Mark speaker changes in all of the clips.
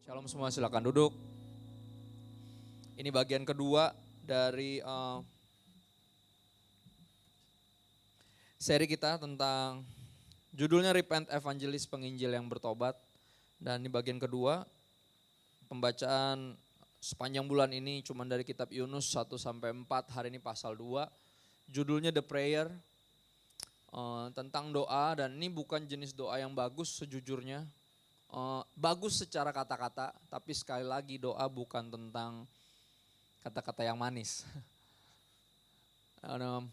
Speaker 1: Shalom semua, silakan duduk. Ini bagian kedua dari seri kita tentang judulnya Repent Evangelis, penginjil yang bertobat. Dan ini bagian kedua, pembacaan sepanjang bulan ini cuma dari kitab Yunus 1-4, hari ini pasal 2. Judulnya The Prayer, tentang doa, dan ini bukan jenis doa yang bagus sejujurnya. Bagus secara kata-kata, tapi sekali lagi doa bukan tentang kata-kata yang manis.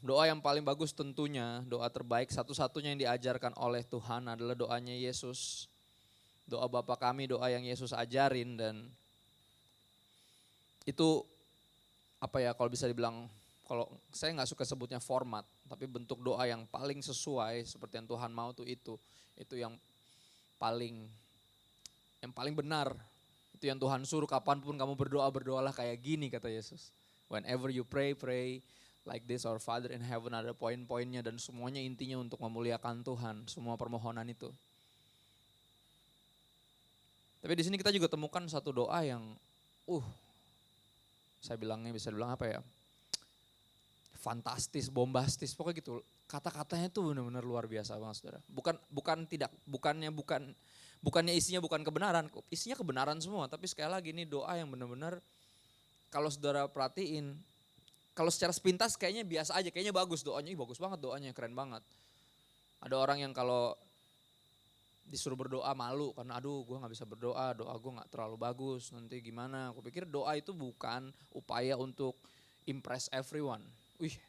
Speaker 1: Doa yang paling bagus tentunya, doa terbaik satu-satunya yang diajarkan oleh Tuhan adalah doanya Yesus. Doa Bapa kami, doa yang Yesus ajarin, dan itu kalau bisa dibilang, kalau saya nggak suka sebutnya format, tapi bentuk doa yang paling sesuai seperti yang Tuhan mau tuh itu yang paling benar. Itu yang Tuhan suruh, kapanpun kamu berdoa, berdoalah kayak gini kata Yesus. Whenever you pray, pray like this, our Father in heaven. Ada poin-poinnya dan semuanya intinya untuk memuliakan Tuhan, semua permohonan itu. Tapi di sini kita juga temukan satu doa yang saya bilangnya bisa dibilang fantastis, bombastis, pokoknya gitu. Kata-katanya tuh benar-benar luar biasa banget, saudara. Bukannya isinya bukan kebenaran, isinya kebenaran semua. Tapi sekali lagi ini doa yang benar-benar kalau saudara perhatiin, kalau secara sepintas kayaknya biasa aja, kayaknya bagus doanya, bagus banget doanya, keren banget. Ada orang yang kalau disuruh berdoa malu karena gue gak bisa berdoa, doa gue gak terlalu bagus, nanti gimana. Aku pikir doa itu bukan upaya untuk impress everyone.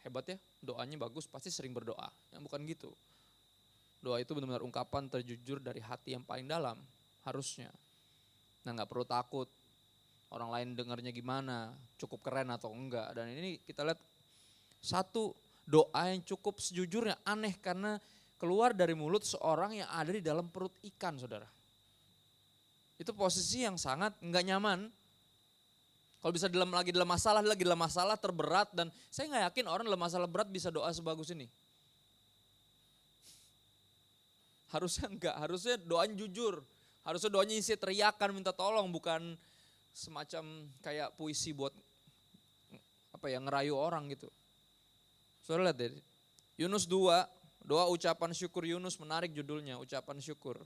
Speaker 1: Hebat ya, doanya bagus, pasti sering berdoa. Yang bukan gitu. Doa itu benar-benar ungkapan terjujur dari hati yang paling dalam, harusnya. Nah, gak perlu takut orang lain dengarnya gimana, cukup keren atau enggak. Dan ini kita lihat satu doa yang cukup sejujurnya aneh karena keluar dari mulut seorang yang ada di dalam perut ikan, saudara. Itu posisi yang sangat gak nyaman. Kalau bisa lagi dalam masalah terberat, dan saya gak yakin orang dalam masalah berat bisa doa sebagus ini. Harusnya enggak, harusnya doanya jujur. Harusnya doanya isi teriakan minta tolong, bukan semacam kayak puisi buat ngerayu orang gitu. Saudara lihat deh, Yunus 2, doa ucapan syukur Yunus, menarik judulnya, ucapan syukur.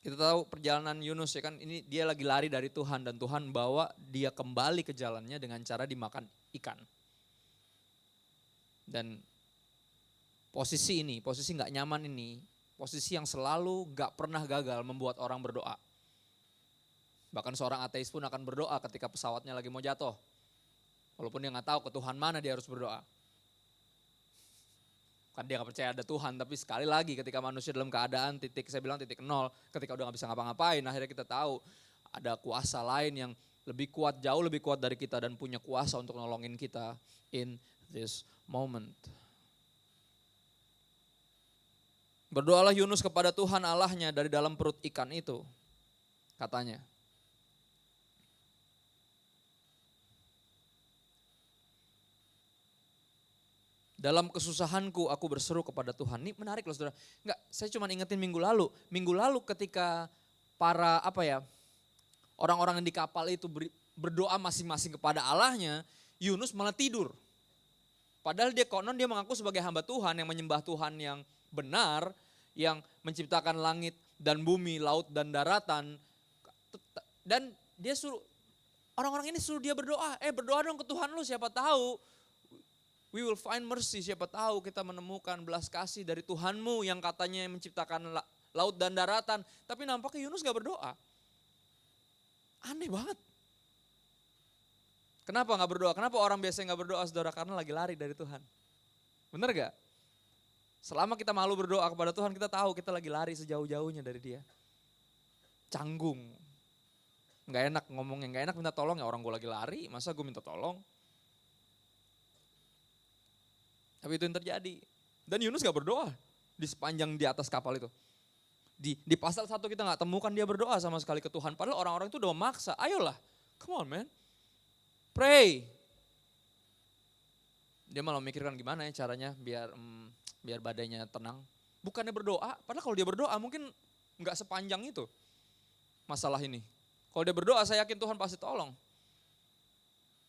Speaker 1: Kita tahu perjalanan Yunus ya kan, ini dia lagi lari dari Tuhan dan Tuhan bawa dia kembali ke jalannya dengan cara dimakan ikan. Dan posisi gak nyaman ini, posisi yang selalu gak pernah gagal membuat orang berdoa. Bahkan seorang ateis pun akan berdoa ketika pesawatnya lagi mau jatuh. Walaupun dia gak tahu ke Tuhan mana dia harus berdoa. Kan dia gak percaya ada Tuhan, tapi sekali lagi ketika manusia dalam keadaan titik nol, ketika udah gak bisa ngapa-ngapain, akhirnya kita tahu ada kuasa lain yang lebih kuat, jauh lebih kuat dari kita dan punya kuasa untuk nolongin kita in this moment. Berdoalah Yunus kepada Tuhan Allahnya dari dalam perut ikan itu, katanya. Dalam kesusahanku aku berseru kepada Tuhan. Ini menarik loh saudara. Enggak, saya cuma ingetin minggu lalu. Minggu lalu ketika para orang-orang yang di kapal itu berdoa masing-masing kepada Allahnya, Yunus malah tidur. Padahal dia mengaku sebagai hamba Tuhan yang menyembah Tuhan yang benar, yang menciptakan langit dan bumi, laut dan daratan. Dan dia suruh, orang-orang ini suruh dia berdoa. Berdoa dong ke Tuhan lu, siapa tahu we will find mercy, siapa tahu kita menemukan belas kasih dari Tuhanmu yang katanya menciptakan laut dan daratan. Tapi nampaknya Yunus gak berdoa. Aneh banget. Kenapa gak berdoa? Kenapa orang biasanya gak berdoa, saudara? Karena lagi lari dari Tuhan. Bener gak? Selama kita malu berdoa kepada Tuhan, kita tahu kita lagi lari sejauh-jauhnya dari Dia. Canggung. Gak enak ngomongnya, gak enak minta tolong ya, orang gue lagi lari, masa gue minta tolong? Tapi itu yang terjadi. Dan Yunus gak berdoa di sepanjang di atas kapal itu. Di pasal 1 kita gak temukan dia berdoa sama sekali ke Tuhan. Padahal orang-orang itu udah memaksa, ayolah, come on man, pray. Dia malah memikirkan gimana ya caranya biar badainya tenang. Bukannya berdoa, padahal kalau dia berdoa mungkin Enggak sepanjang itu masalah ini. Kalau dia berdoa saya yakin Tuhan pasti tolong.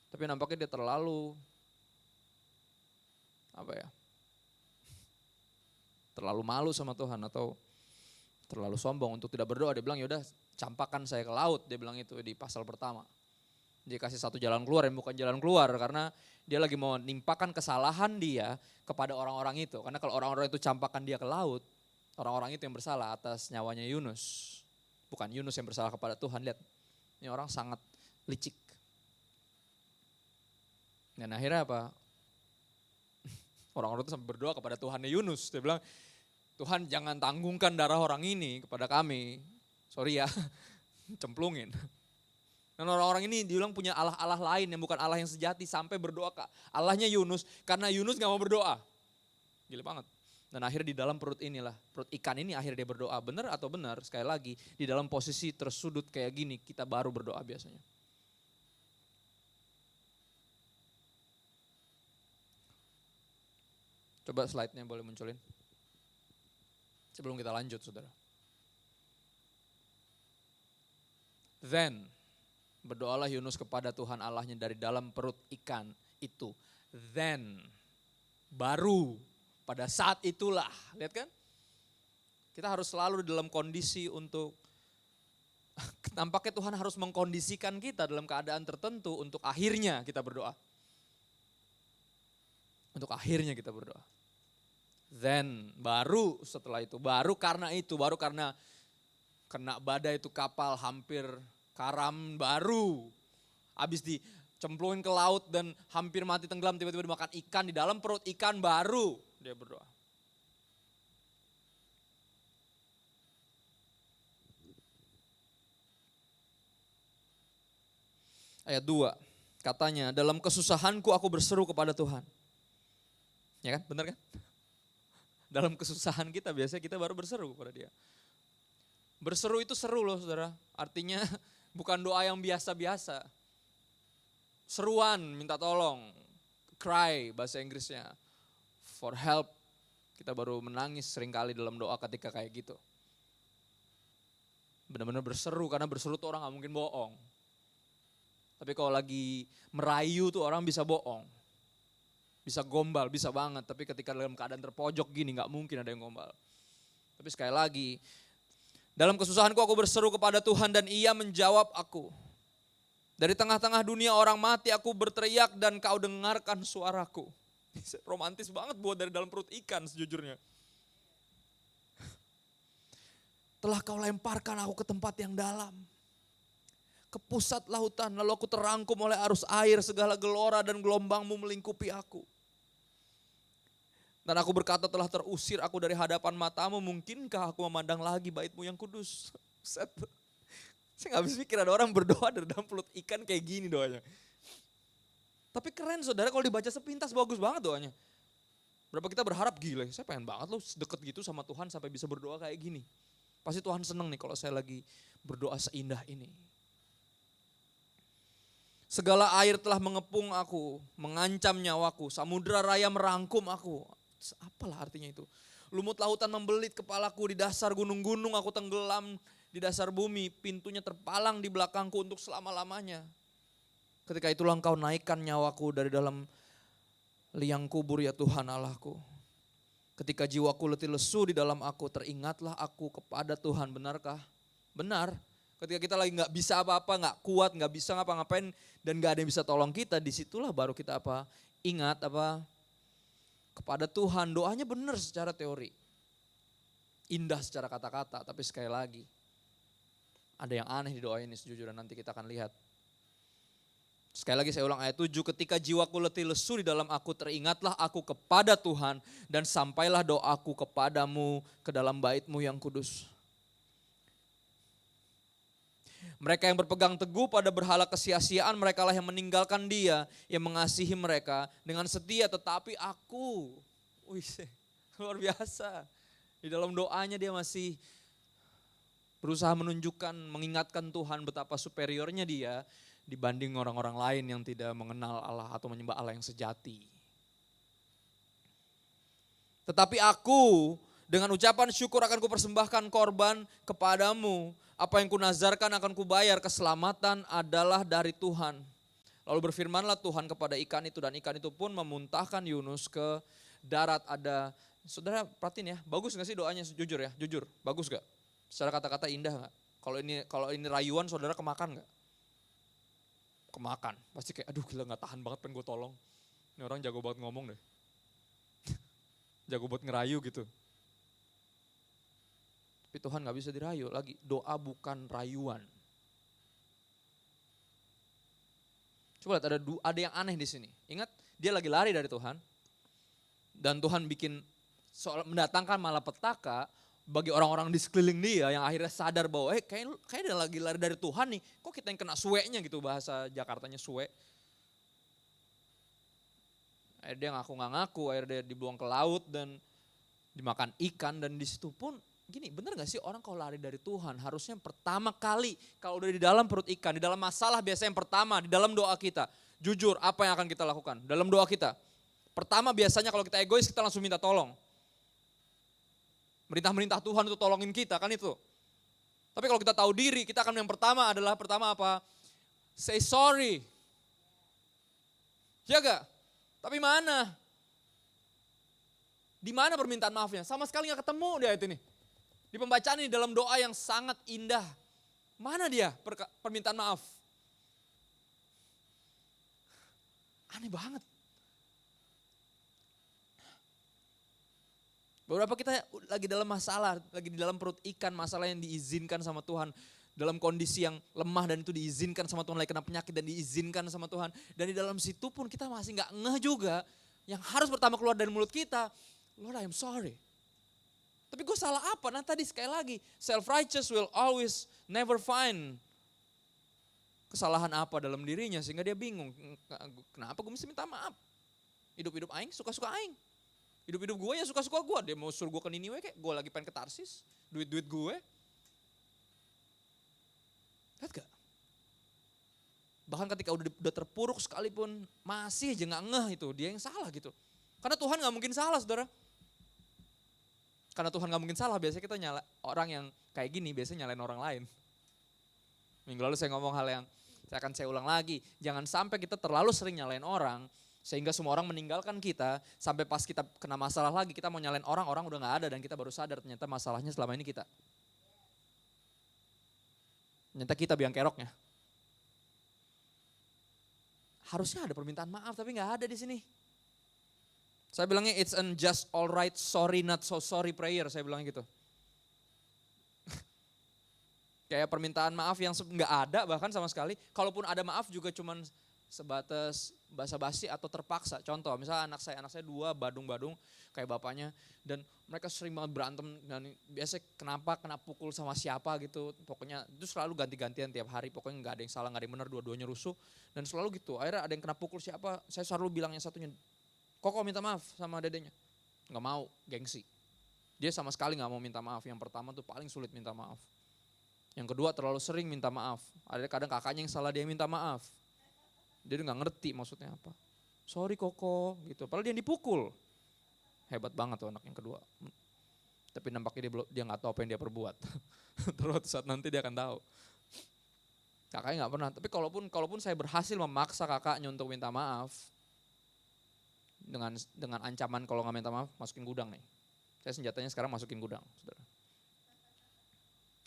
Speaker 1: Tapi nampaknya dia terlalu terlalu malu sama Tuhan atau terlalu sombong untuk tidak berdoa. Dia bilang yaudah campakkan saya ke laut, dia bilang itu di pasal pertama. Dia kasih satu jalan keluar yang bukan jalan keluar karena dia lagi mau nimpakan kesalahan dia kepada orang-orang itu. Karena kalau orang-orang itu campakkan dia ke laut, orang-orang itu yang bersalah atas nyawanya Yunus. Bukan Yunus yang bersalah kepada Tuhan, lihat. Ini orang sangat licik. Dan akhirnya apa? Orang-orang itu sampai berdoa kepada Tuhannya Yunus. Dia bilang, Tuhan jangan tanggungkan darah orang ini kepada kami. Sorry ya, cemplungin. Dan orang-orang ini diulang punya Allah-Allah lain yang bukan Allah yang sejati sampai berdoa ke Allahnya Yunus karena Yunus gak mau berdoa. Gila banget. Dan akhirnya di dalam perut inilah, perut ikan ini akhirnya dia berdoa. Benar atau benar, sekali lagi di dalam posisi tersudut kayak gini kita baru berdoa biasanya. Coba slide-nya boleh munculin. Sebelum kita lanjut saudara. Then, berdoalah Yunus kepada Tuhan Allahnya dari dalam perut ikan itu. Then, baru pada saat itulah. Lihat kan? Kita harus selalu dalam kondisi untuk, nampaknya Tuhan harus mengkondisikan kita dalam keadaan tertentu untuk akhirnya kita berdoa. Untuk akhirnya kita berdoa. Then, baru setelah itu, baru karena kena badai itu kapal hampir karam, baru habis dicemplungin ke laut dan hampir mati tenggelam, tiba-tiba dimakan ikan di dalam perut ikan, baru dia berdoa. Ayat 2 katanya, dalam kesusahanku aku berseru kepada Tuhan. Ya kan, benar kan? Dalam kesusahan kita biasanya kita baru berseru kepada dia. Berseru itu seru loh saudara, artinya bukan doa yang biasa-biasa. Seruan, minta tolong, cry bahasa Inggrisnya, for help. Kita baru menangis seringkali dalam doa ketika kayak gitu. Benar-benar berseru, karena berseru tuh orang gak mungkin bohong. Tapi kalau lagi merayu tuh orang bisa bohong. Bisa gombal, bisa banget. Tapi ketika dalam keadaan terpojok gini gak mungkin ada yang gombal. Tapi sekali lagi, dalam kesusahanku aku berseru kepada Tuhan dan Ia menjawab aku. Dari tengah-tengah dunia orang mati aku berteriak dan kau dengarkan suaraku. Romantis banget buat dari dalam perut ikan sejujurnya. Telah kau lemparkan aku ke tempat yang dalam. Ke pusat lautan, lalu aku terangkum oleh arus air, segala gelora dan gelombangmu melingkupi aku. Dan aku berkata telah terusir aku dari hadapan matamu, mungkinkah aku memandang lagi baitmu yang kudus? Set. Saya gak bisa pikir ada orang berdoa dari dalam perut ikan kayak gini doanya. Tapi keren saudara, kalau dibaca sepintas bagus banget doanya. Berapa kita berharap gila, saya pengen banget loh deket gitu sama Tuhan sampai bisa berdoa kayak gini. Pasti Tuhan seneng nih kalau saya lagi berdoa seindah ini. Segala air telah mengepung aku, mengancam nyawaku, samudera raya merangkum aku. Apalah artinya itu? Lumut lautan membelit kepalaku, di dasar gunung-gunung aku tenggelam, di dasar bumi pintunya terpalang di belakangku untuk selama-lamanya. Ketika itulah engkau naikkan nyawaku dari dalam liang kubur ya Tuhan Allahku. Ketika jiwaku letih lesu di dalam aku, teringatlah aku kepada Tuhan. Benarkah? Benar. Ketika kita lagi gak bisa apa-apa, gak kuat, gak bisa ngapa-ngapain dan gak ada yang bisa tolong kita, disitulah baru kita apa? Ingat apa? Kepada Tuhan. Doanya benar secara teori. Indah secara kata-kata, tapi sekali lagi ada yang aneh di doa ini sejujurnya, nanti kita akan lihat. Sekali lagi saya ulang ayat 7, ketika jiwaku letih lesu di dalam aku, teringatlah aku kepada Tuhan dan sampailah doaku kepadamu ke dalam baitmu yang kudus. Mereka yang berpegang teguh pada berhala kesia-siaan, mereka lah yang meninggalkan Dia yang mengasihi mereka dengan setia, tetapi aku, luar biasa. Di dalam doanya dia masih berusaha menunjukkan, mengingatkan Tuhan betapa superiornya dia dibanding orang-orang lain yang tidak mengenal Allah atau menyembah Allah yang sejati. Tetapi aku Dengan ucapan syukur akan kupersembahkan korban kepadamu. Apa yang kunazarkan akan kubayar, keselamatan adalah dari Tuhan. Lalu berfirmanlah Tuhan kepada ikan itu, dan ikan itu pun memuntahkan Yunus ke darat. Saudara perhatiin ya, bagus gak sih doanya, jujur ya, jujur, bagus gak? Secara kata-kata indah gak? Kalau ini rayuan, saudara kemakan gak? Kemakan, pasti kayak aduh gila gak tahan banget pengen gue tolong. Ini orang jago banget ngomong deh. Jago buat ngerayu gitu. Tapi Tuhan gak bisa dirayu lagi, doa bukan rayuan. Coba lihat ada yang aneh di sini. Ingat, dia lagi lari dari Tuhan. Dan Tuhan mendatangkan malapetaka bagi orang-orang di sekeliling dia yang akhirnya sadar bahwa kayaknya dia lagi lari dari Tuhan nih. Kok kita yang kena suenya gitu, bahasa Jakartanya suwe. Akhirnya dia ngaku nggak ngaku, akhirnya dia dibuang ke laut dan dimakan ikan. Dan di situ pun gini, bener gak sih orang kalau lari dari Tuhan harusnya pertama kali kalau udah di dalam perut ikan, di dalam masalah biasanya yang pertama, di dalam doa kita. Jujur apa yang akan kita lakukan dalam doa kita? Pertama biasanya kalau kita egois kita langsung minta tolong. Merintah Tuhan untuk tolongin kita kan itu. Tapi kalau kita tahu diri, kita akan yang pertama apa? Say sorry. Ya gak? Tapi mana? Di mana permintaan maafnya? Sama sekali gak ketemu di ayat ini. Di pembacaan ini dalam doa yang sangat indah. Mana dia permintaan maaf? Aneh banget. Beberapa kita lagi dalam masalah, lagi di dalam perut ikan, masalah yang diizinkan sama Tuhan. Dalam kondisi yang lemah dan itu diizinkan sama Tuhan, lagi kena penyakit dan diizinkan sama Tuhan. Dan di dalam situ pun kita masih gak ngeh juga. Yang harus pertama keluar dari mulut kita, Lord I am sorry. Tapi gue salah apa? Nah tadi sekali lagi, self-righteous will always never find kesalahan apa dalam dirinya. Sehingga dia bingung, kenapa gue mesti minta maaf? Hidup-hidup aing, suka-suka aing. Hidup-hidup gue ya suka-suka gue. Dia mau suruh gue ke Niniwe kayak gue lagi pengen ke Tarsis. Duit-duit gue. Lihat gak? Bahkan ketika udah terpuruk sekalipun masih aja gak ngeh itu. Dia yang salah gitu. Karena Tuhan gak mungkin salah saudara. Karena Tuhan gak mungkin salah, biasanya kita orang yang kayak gini biasanya nyalain orang lain. Minggu lalu saya ngomong hal yang saya ulang lagi. Jangan sampai kita terlalu sering nyalain orang. Sehingga semua orang meninggalkan kita, sampai pas kita kena masalah lagi, kita mau nyalain orang udah gak ada dan kita baru sadar ternyata masalahnya selama ini kita. Ternyata kita biang keroknya. Harusnya ada permintaan maaf tapi gak ada di sini. Saya bilangnya it's an just alright, sorry not so sorry prayer, saya bilang gitu. Kayak permintaan maaf yang gak ada bahkan sama sekali, kalaupun ada maaf juga cuman sebatas basa-basi atau terpaksa. Contoh misalnya anak saya 2 badung-badung kayak bapaknya dan mereka sering banget berantem dan biasanya kena pukul sama siapa gitu. Pokoknya itu selalu ganti-gantian tiap hari, pokoknya gak ada yang salah, gak ada yang benar, dua-duanya rusuh. Dan selalu gitu, akhirnya ada yang kena pukul siapa, saya selalu bilang yang satunya, Koko minta maaf sama dedenya. Gak mau, gengsi. Dia sama sekali gak mau minta maaf, yang pertama tuh paling sulit minta maaf. Yang kedua terlalu sering minta maaf, ada kadang kakaknya yang salah dia minta maaf. Dia gak ngerti maksudnya apa. Sorry Koko gitu, padahal dia dipukul. Hebat banget tuh anak yang kedua. Tapi nampaknya dia gak tahu apa yang dia perbuat. Terus saat nanti dia akan tahu. Kakaknya gak pernah, tapi kalaupun saya berhasil memaksa kakaknya untuk minta maaf. Dengan ancaman kalau gak minta maaf masukin gudang nih. Saya senjatanya sekarang masukin gudang. Saudara.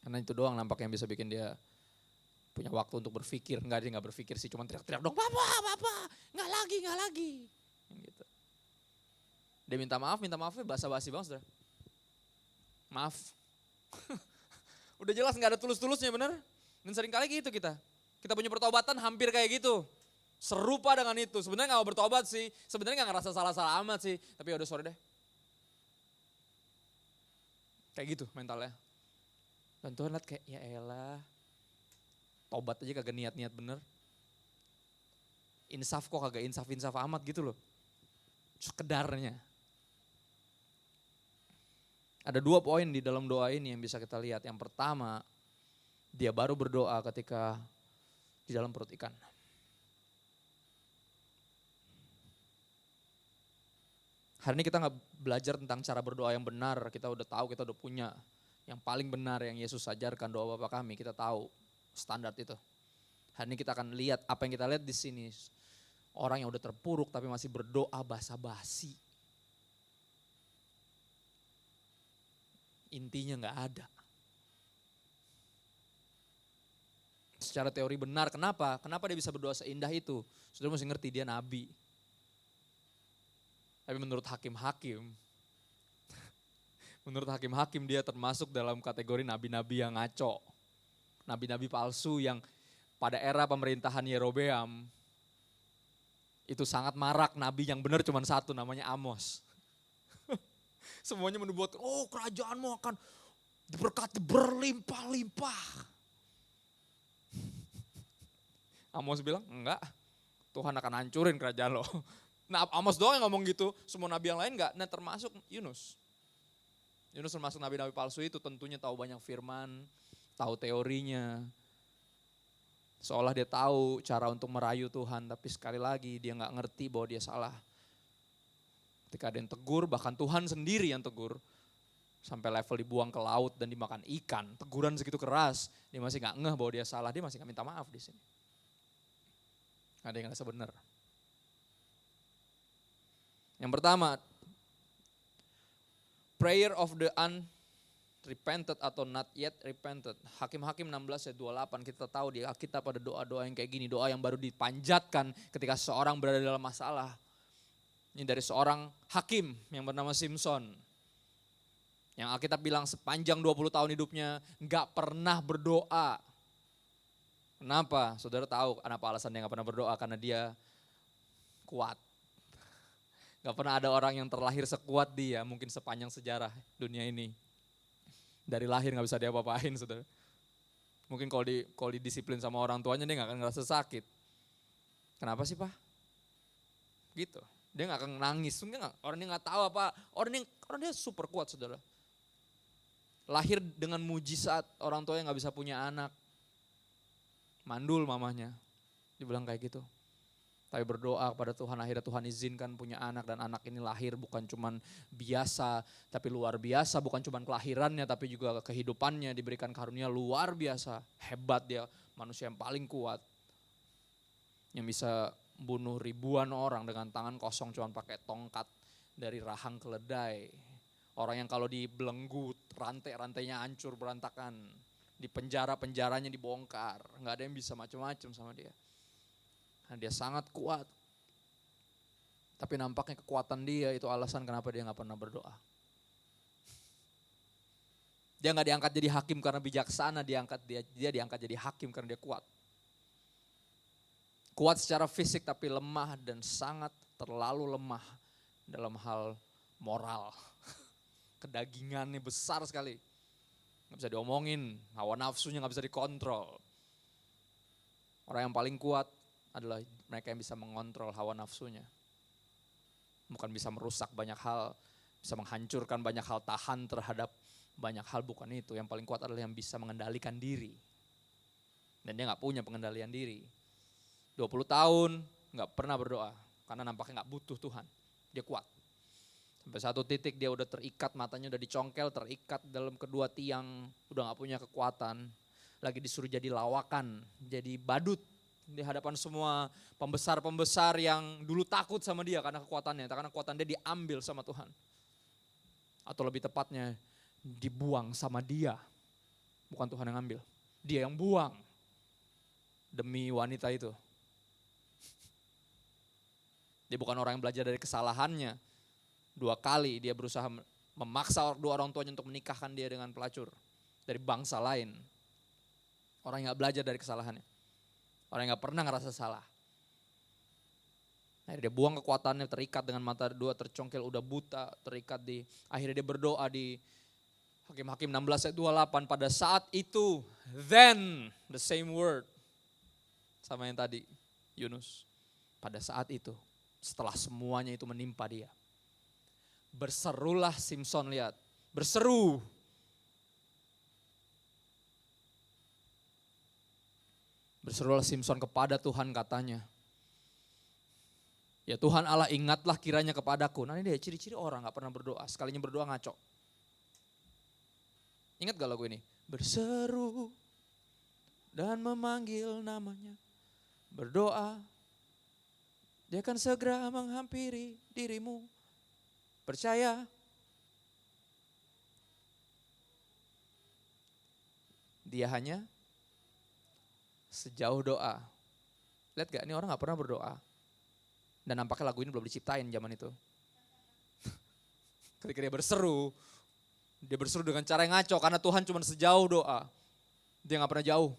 Speaker 1: Karena itu doang nampaknya yang bisa bikin dia punya waktu untuk berpikir. Enggak, dia gak berpikir sih, cuma teriak-teriak dong, Papa, gak lagi. Gitu. Dia minta maafnya basa-basi banget saudara. Maaf. Udah jelas gak ada tulus-tulusnya bener. Dan sering kali gitu kita punya pertobatan hampir kayak gitu. Serupa dengan itu, sebenarnya gak mau bertobat sih. Sebenarnya gak ngerasa salah-salah amat sih. Tapi udah sorry deh. Kayak gitu mentalnya. Dan Tuhan lihat kayak ya elah. Tobat aja kagak niat-niat bener. Insaf kok kagak insaf-insaf amat gitu loh. Sekedarnya. Ada 2 poin di dalam doa ini yang bisa kita lihat. Yang pertama, dia baru berdoa ketika di dalam perut ikan. Hari ini kita nggak belajar tentang cara berdoa yang benar, kita udah tahu, kita udah punya yang paling benar yang Yesus ajarkan, doa Bapa kami, kita tahu standar itu. Hari ini kita akan lihat apa yang kita lihat di sini, orang yang udah terpuruk tapi masih berdoa basa-basi. Intinya nggak ada. Secara teori benar, kenapa? Kenapa dia bisa berdoa seindah itu? Saudara mesti ngerti dia nabi. Tapi menurut hakim-hakim dia termasuk dalam kategori nabi-nabi yang ngaco. Nabi-nabi palsu yang pada era pemerintahan Yerobeam itu sangat marak. Nabi yang benar cuma satu, namanya Amos. Semuanya menubuatkan, oh kerajaanmu akan diberkati berlimpah-limpah. Amos bilang, enggak, Tuhan akan hancurin kerajaan lo. Nah Amos doang yang ngomong gitu, semua nabi yang lain enggak. Nah termasuk Yunus. Yunus termasuk nabi-nabi palsu itu, tentunya tahu banyak firman, tahu teorinya. Seolah dia tahu cara untuk merayu Tuhan, tapi sekali lagi dia enggak ngerti bahwa dia salah. Ketika ada yang tegur, bahkan Tuhan sendiri yang tegur, sampai level dibuang ke laut dan dimakan ikan, teguran segitu keras, dia masih enggak ngeh bahwa dia salah, dia masih enggak minta maaf di sini. Ada yang ngerasa benar. Yang pertama, prayer of the unrepented atau not yet repented. Hakim-hakim 16 ayat 28 kita tahu di Alkitab pada doa-doa yang kayak gini. Doa yang baru dipanjatkan ketika seorang berada dalam masalah. Ini dari seorang hakim yang bernama Simson. Yang Alkitab bilang sepanjang 20 tahun hidupnya gak pernah berdoa. Kenapa? Saudara tahu kenapa alasan dia gak pernah berdoa? Karena dia kuat. Gak pernah ada orang yang terlahir sekuat dia mungkin sepanjang sejarah dunia ini. Dari lahir gak bisa diapa-apain saudara. Mungkin kalau didisiplin sama orang tuanya dia gak akan ngerasa sakit. Kenapa sih Pak? Gitu. Dia gak akan nangis. Orang dia gak tahu apa. Orang dia super kuat saudara. Lahir dengan mujizat, orang tuanya gak bisa punya anak. Mandul mamanya, dibilang kayak gitu. Tapi berdoa kepada Tuhan, akhirnya Tuhan izinkan punya anak. Dan anak ini lahir bukan cuman biasa, tapi luar biasa. Bukan cuman kelahirannya, tapi juga kehidupannya diberikan karunia luar biasa. Hebat dia, manusia yang paling kuat. Yang bisa bunuh ribuan orang dengan tangan kosong cuman pakai tongkat dari rahang keledai. Orang yang kalau dibelenggu, rantai-rantainya hancur berantakan. Di penjara-penjaranya dibongkar. Gak ada yang bisa macam-macam sama dia. Nah, dia sangat kuat. Tapi nampaknya kekuatan dia itu alasan kenapa dia gak pernah berdoa. Dia gak diangkat jadi hakim karena bijaksana. Dia diangkat jadi hakim karena dia kuat. Kuat secara fisik tapi lemah dan sangat terlalu lemah dalam hal moral. Kedagingannya besar sekali. Gak bisa diomongin, hawa nafsunya gak bisa dikontrol. Orang yang paling kuat adalah mereka yang bisa mengontrol hawa nafsunya. Bukan bisa merusak banyak hal, bisa menghancurkan banyak hal, tahan terhadap banyak hal, bukan itu. Yang paling kuat adalah yang bisa mengendalikan diri. Dan dia gak punya pengendalian diri. 20 tahun gak pernah berdoa, karena nampaknya gak butuh Tuhan. Dia kuat. Sampai satu titik dia udah terikat, matanya udah dicongkel, terikat dalam kedua tiang, udah gak punya kekuatan. Lagi disuruh jadi lawakan, jadi badut di hadapan semua pembesar-pembesar yang dulu takut sama dia karena kekuatannya. Karena kekuatan dia diambil sama Tuhan. Atau lebih tepatnya dibuang sama dia. Bukan Tuhan yang ambil, dia yang buang demi wanita itu. Dia bukan orang yang belajar dari kesalahannya. 2 kali dia berusaha memaksa 2 orang tuanya untuk menikahkan dia dengan pelacur dari bangsa lain. Orang yang gak belajar dari kesalahannya. Orang yang gak pernah ngerasa salah. Akhirnya dia buang kekuatannya, terikat dengan mata 2 tercongkel, udah buta, terikat di. Akhirnya dia berdoa di Hakim-Hakim 16 ayat 28. Pada saat itu, then the same word. Sama yang tadi, Yunus. Pada saat itu, setelah semuanya itu menimpa dia. Berserulah Simson, lihat. Berseru. Berserulah Simson kepada Tuhan katanya. Ya Tuhan Allah, ingatlah kiranya kepadaku. Nah ini dia ciri-ciri orang gak pernah berdoa. Sekalinya berdoa ngaco. Ingat gak lagu ini? Berseru dan memanggil namanya. Berdoa, dia akan segera menghampiri dirimu. Percaya. Dia hanya sejauh doa. Lihat gak, ini orang gak pernah berdoa. Dan nampaknya lagu ini belum diciptain zaman itu. Ketika dia berseru dengan cara yang ngaco. Karena Tuhan cuma sejauh doa. Dia gak pernah jauh.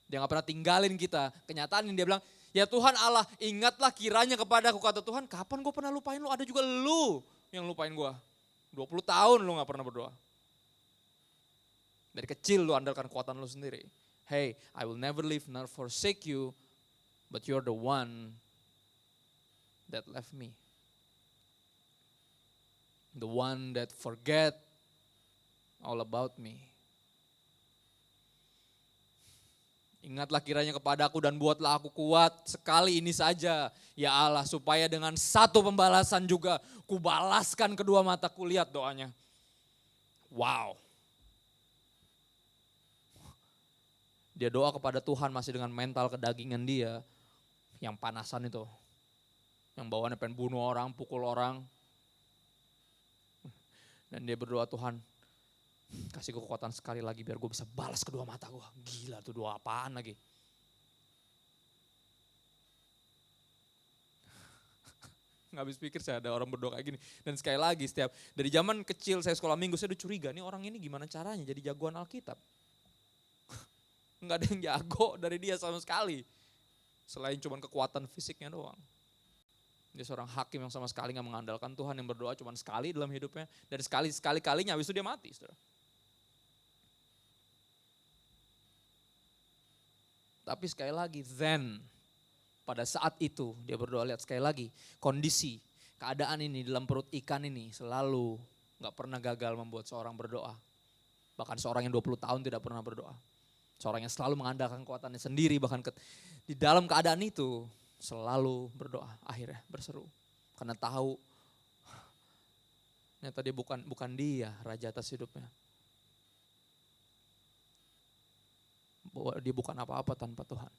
Speaker 1: Dia gak pernah tinggalin kita. Kenyataan ini dia bilang, ya Tuhan Allah, ingatlah kiranya kepadaku. Kata Tuhan, kapan gue pernah lupain lu? Ada juga lu yang lupain gue. 20 tahun lu gak pernah berdoa. Dari kecil lu andalkan kekuatan lu sendiri. Hey, I will never leave nor forsake you, but you're the one that left me. The one that forget all about me. Ingatlah kiranya kepadaku dan buatlah aku kuat sekali ini saja. Ya Allah, supaya dengan satu pembalasan juga kubalaskan kedua mataku. Lihat doanya. Wow. Dia doa kepada Tuhan masih dengan mental kedagingan dia. Yang panasan itu. Yang bawaannya pengen bunuh orang, pukul orang. Dan dia berdoa, Tuhan kasih gue kekuatan sekali lagi biar gue bisa balas kedua mata gue. Gila tuh, doa apaan lagi. Nggak habis pikir saya ada orang berdoa kayak gini. Dan sekali lagi setiap, dari zaman kecil saya sekolah minggu saya udah curiga nih orang ini gimana caranya jadi jagoan Alkitab. Nggak ada yang jago dari dia sama sekali. Selain cuma kekuatan fisiknya doang. Dia seorang hakim yang sama sekali gak mengandalkan Tuhan, yang berdoa cuma sekali dalam hidupnya. Dan sekali-kalinya habis itu dia mati. Saudara. Tapi sekali lagi, then pada saat itu dia berdoa, lihat sekali lagi. Kondisi, keadaan ini dalam perut ikan ini selalu gak pernah gagal membuat seorang berdoa. Bahkan seorang yang 20 tahun tidak pernah berdoa. Seorang yang selalu mengandalkan kekuatannya sendiri, bahkan di dalam keadaan itu selalu berdoa, akhirnya berseru. Karena tahu ternyata dia bukan dia raja atas hidupnya. Bahwa dia bukan apa-apa tanpa Tuhan.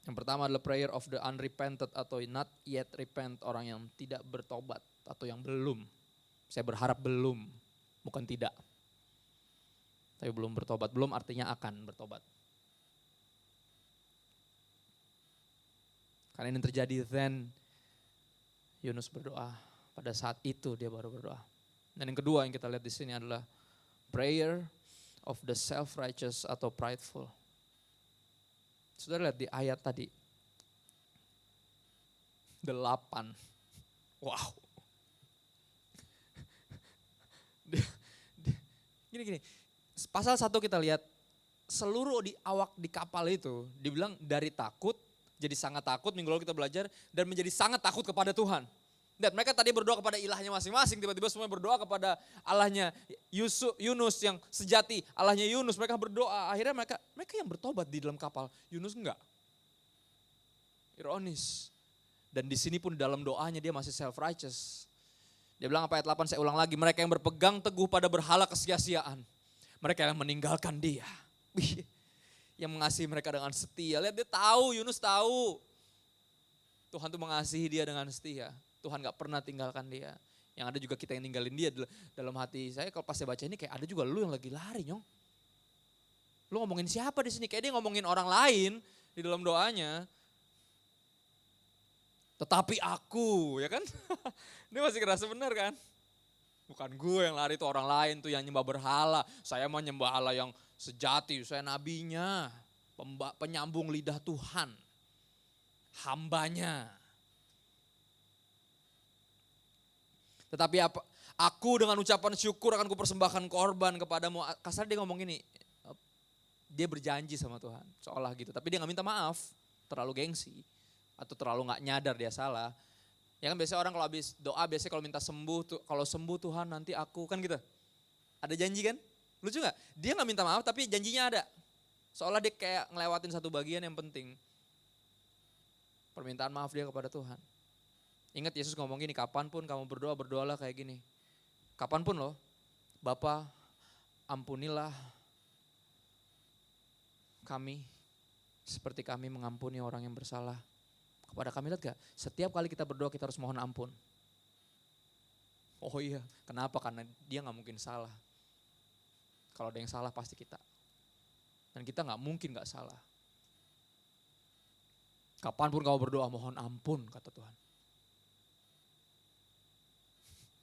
Speaker 1: Yang pertama adalah prayer of the unrepented atau not yet repent, orang yang tidak bertobat atau yang belum. Saya berharap belum, bukan tidak. Tapi belum bertobat, belum artinya akan bertobat. Karena ini terjadi, then Yunus berdoa. Pada saat itu dia baru berdoa. Dan yang kedua yang kita lihat di sini adalah prayer of the self-righteous atau prideful. Saudara lihat di ayat tadi. 8. Wow. Gini. Pasal 1 kita lihat seluruh awak di kapal itu dibilang dari takut jadi sangat takut, minggu lalu kita belajar, dan menjadi sangat takut kepada Tuhan. Dan mereka tadi berdoa kepada ilahnya masing-masing, tiba-tiba semua berdoa kepada Allahnya Yunus yang sejati, Allahnya Yunus, mereka berdoa, akhirnya mereka yang bertobat di dalam kapal, Yunus enggak. Ironis. Dan di sini pun dalam doanya dia masih self-righteous. Dia bilang apa ayat 8, saya ulang lagi, mereka yang berpegang teguh pada berhala kesia-siaan. Mereka yang meninggalkan dia. Yang mengasihi mereka dengan setia. Lihat dia tahu, Yunus tahu. Tuhan tuh mengasihi dia dengan setia. Tuhan gak pernah tinggalkan dia. Yang ada juga kita yang ninggalin dia dalam hati saya. Kalau pas saya baca ini kayak ada juga lu yang lagi lari, nyong. Lu ngomongin siapa di sini? Kayak dia ngomongin orang lain di dalam doanya. Tetapi aku, ya kan? Dia masih kerasa benar kan? Bukan gue yang lari, itu orang lain tuh yang nyembah berhala. Saya mah nyembah Allah yang sejati, saya nabinya. Penyambung lidah Tuhan. Hambanya. Tetapi aku dengan ucapan syukur akan kupersembahkan korban kepadamu. Kasar dia ngomong gini, dia berjanji sama Tuhan. Seolah gitu, tapi dia gak minta maaf. Terlalu gengsi. Atau terlalu gak nyadar dia salah. Ya kan biasanya orang kalau habis doa biasanya kalau minta sembuh, kalau sembuh Tuhan nanti aku kan gitu. Ada janji kan? Lucu gak? Dia gak minta maaf tapi janjinya ada. Seolah dia kayak ngelewatin satu bagian yang penting. Permintaan maaf dia kepada Tuhan. Ingat Yesus ngomong gini, kapanpun kamu berdoa, berdoalah kayak gini. Kapanpun loh, Bapa ampunilah kami seperti kami mengampuni orang yang bersalah kepada kami. Lihat gak? Setiap kali kita berdoa kita harus mohon ampun. Oh iya, kenapa? Karena dia gak mungkin salah. Kalau ada yang salah pasti kita. Dan kita gak mungkin gak salah. Kapanpun kau berdoa mohon ampun, kata Tuhan.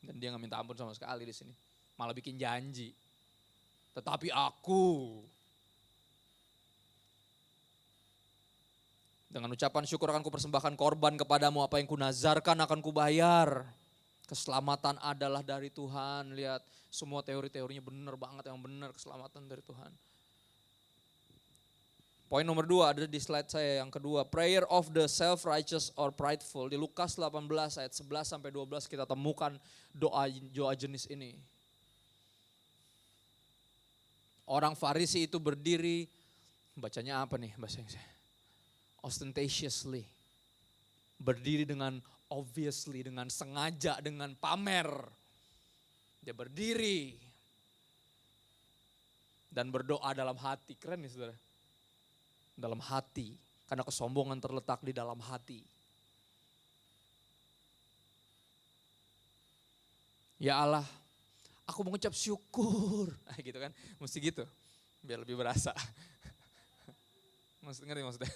Speaker 1: Dan dia gak minta ampun sama sekali di sini. Malah bikin janji. Tetapi aku, dengan ucapan syukur akan kupersembahkan korban kepadamu, apa yang kunazarkan akan kubayar. Keselamatan adalah dari Tuhan. Lihat, semua teori-teorinya benar banget, yang benar, keselamatan dari Tuhan. Poin nomor 2 ada di slide saya yang kedua. Prayer of the self-righteous or prideful. Di Lukas 18 ayat 11 sampai 12 kita temukan doa jenis ini. Orang Farisi itu berdiri, bacanya apa nih bahasa Inggrisnya? Ostentatiously. Berdiri dengan obviously, dengan sengaja, dengan pamer. Dia berdiri dan berdoa dalam hati. Keren nih saudara. Dalam hati, karena kesombongan terletak di dalam hati. Ya Allah, aku mengucap syukur. Gitu kan, mesti gitu, biar lebih berasa. Ngerti maksudnya?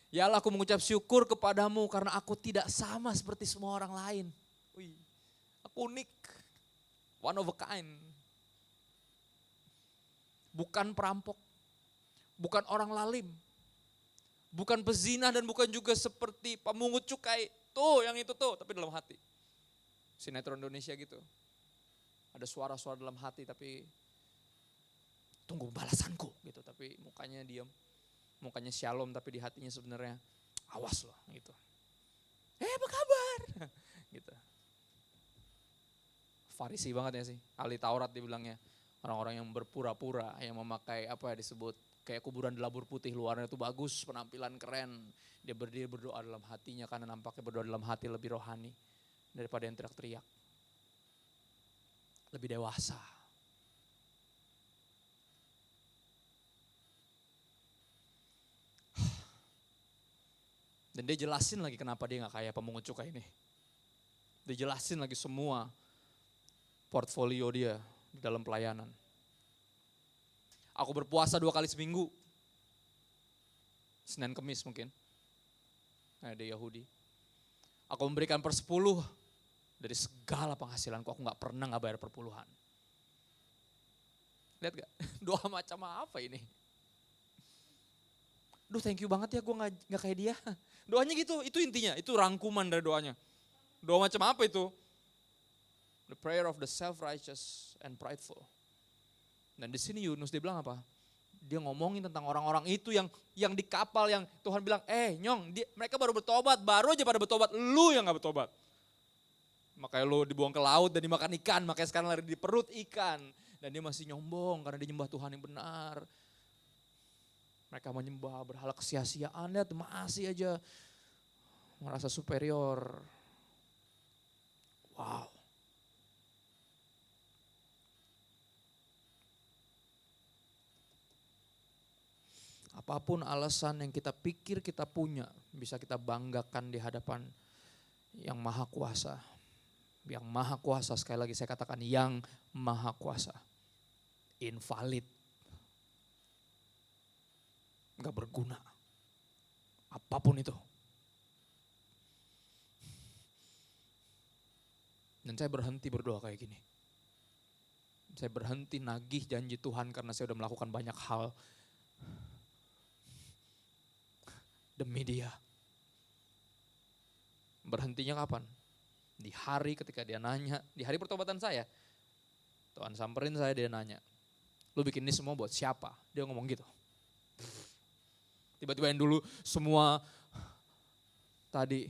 Speaker 1: Ya Allah, aku mengucap syukur kepadamu karena aku tidak sama seperti semua orang lain. Wih, aku unik, one of a kind. Bukan perampok, bukan orang lalim, bukan pezina dan bukan juga seperti pemungut cukai. Tuh yang itu tuh, tapi dalam hati. Sinetron Indonesia gitu. Ada suara-suara dalam hati tapi tunggu balasanku gitu. Tapi mukanya diam, mukanya shalom tapi di hatinya sebenarnya awas loh gitu. Apa kabar? Gitu. Farisi banget ya sih, ahli Taurat dibilangnya. Orang-orang yang berpura-pura, yang memakai apa ya disebut kayak kuburan di labur putih, luarnya itu bagus, penampilan keren. Dia berdiri berdoa dalam hatinya karena nampaknya berdoa dalam hati lebih rohani daripada yang teriak-teriak. Lebih dewasa. Dan dia jelasin lagi kenapa dia gak kayak pemungut cukai ini. Dia jelasin lagi semua portfolio dia di dalam pelayanan. Aku berpuasa 2 kali seminggu. Senin Kemis mungkin. Ada Yahudi. Aku memberikan 1/10 dari segala penghasilanku. Aku gak pernah gak bayar perpuluhan. Lihat gak? Doa macam apa ini? Duh thank you banget ya gue gak kayak dia. Doanya gitu, itu intinya. Itu rangkuman dari doanya. Doa macam apa itu? The prayer of the self-righteous and prideful. Dan di sini Yunus dia bilang apa? Dia ngomongin tentang orang-orang itu yang di kapal yang Tuhan bilang, Nyong, mereka baru bertobat, baru aja pada bertobat, lu yang gak bertobat. Makanya lu dibuang ke laut dan dimakan ikan, makanya sekarang lari di perut ikan. Dan dia masih nyombong karena dia nyembah Tuhan yang benar. Mereka menyembah berhala kesia-siaan, lihat masih aja merasa superior. Wow. Apapun alasan yang kita pikir kita punya, bisa kita banggakan di hadapan yang maha kuasa. Yang maha kuasa, sekali lagi saya katakan yang maha kuasa. Invalid. Gak berguna. Apapun itu. Dan saya berhenti berdoa kayak gini. Saya berhenti nagih janji Tuhan karena saya udah melakukan banyak hal demi dia. Berhentinya kapan? Di hari ketika dia nanya, di hari pertobatan saya. Tuhan samperin saya, dia nanya, lu bikin ini semua buat siapa? Dia ngomong gitu. Tiba-tiba yang dulu semua tadi,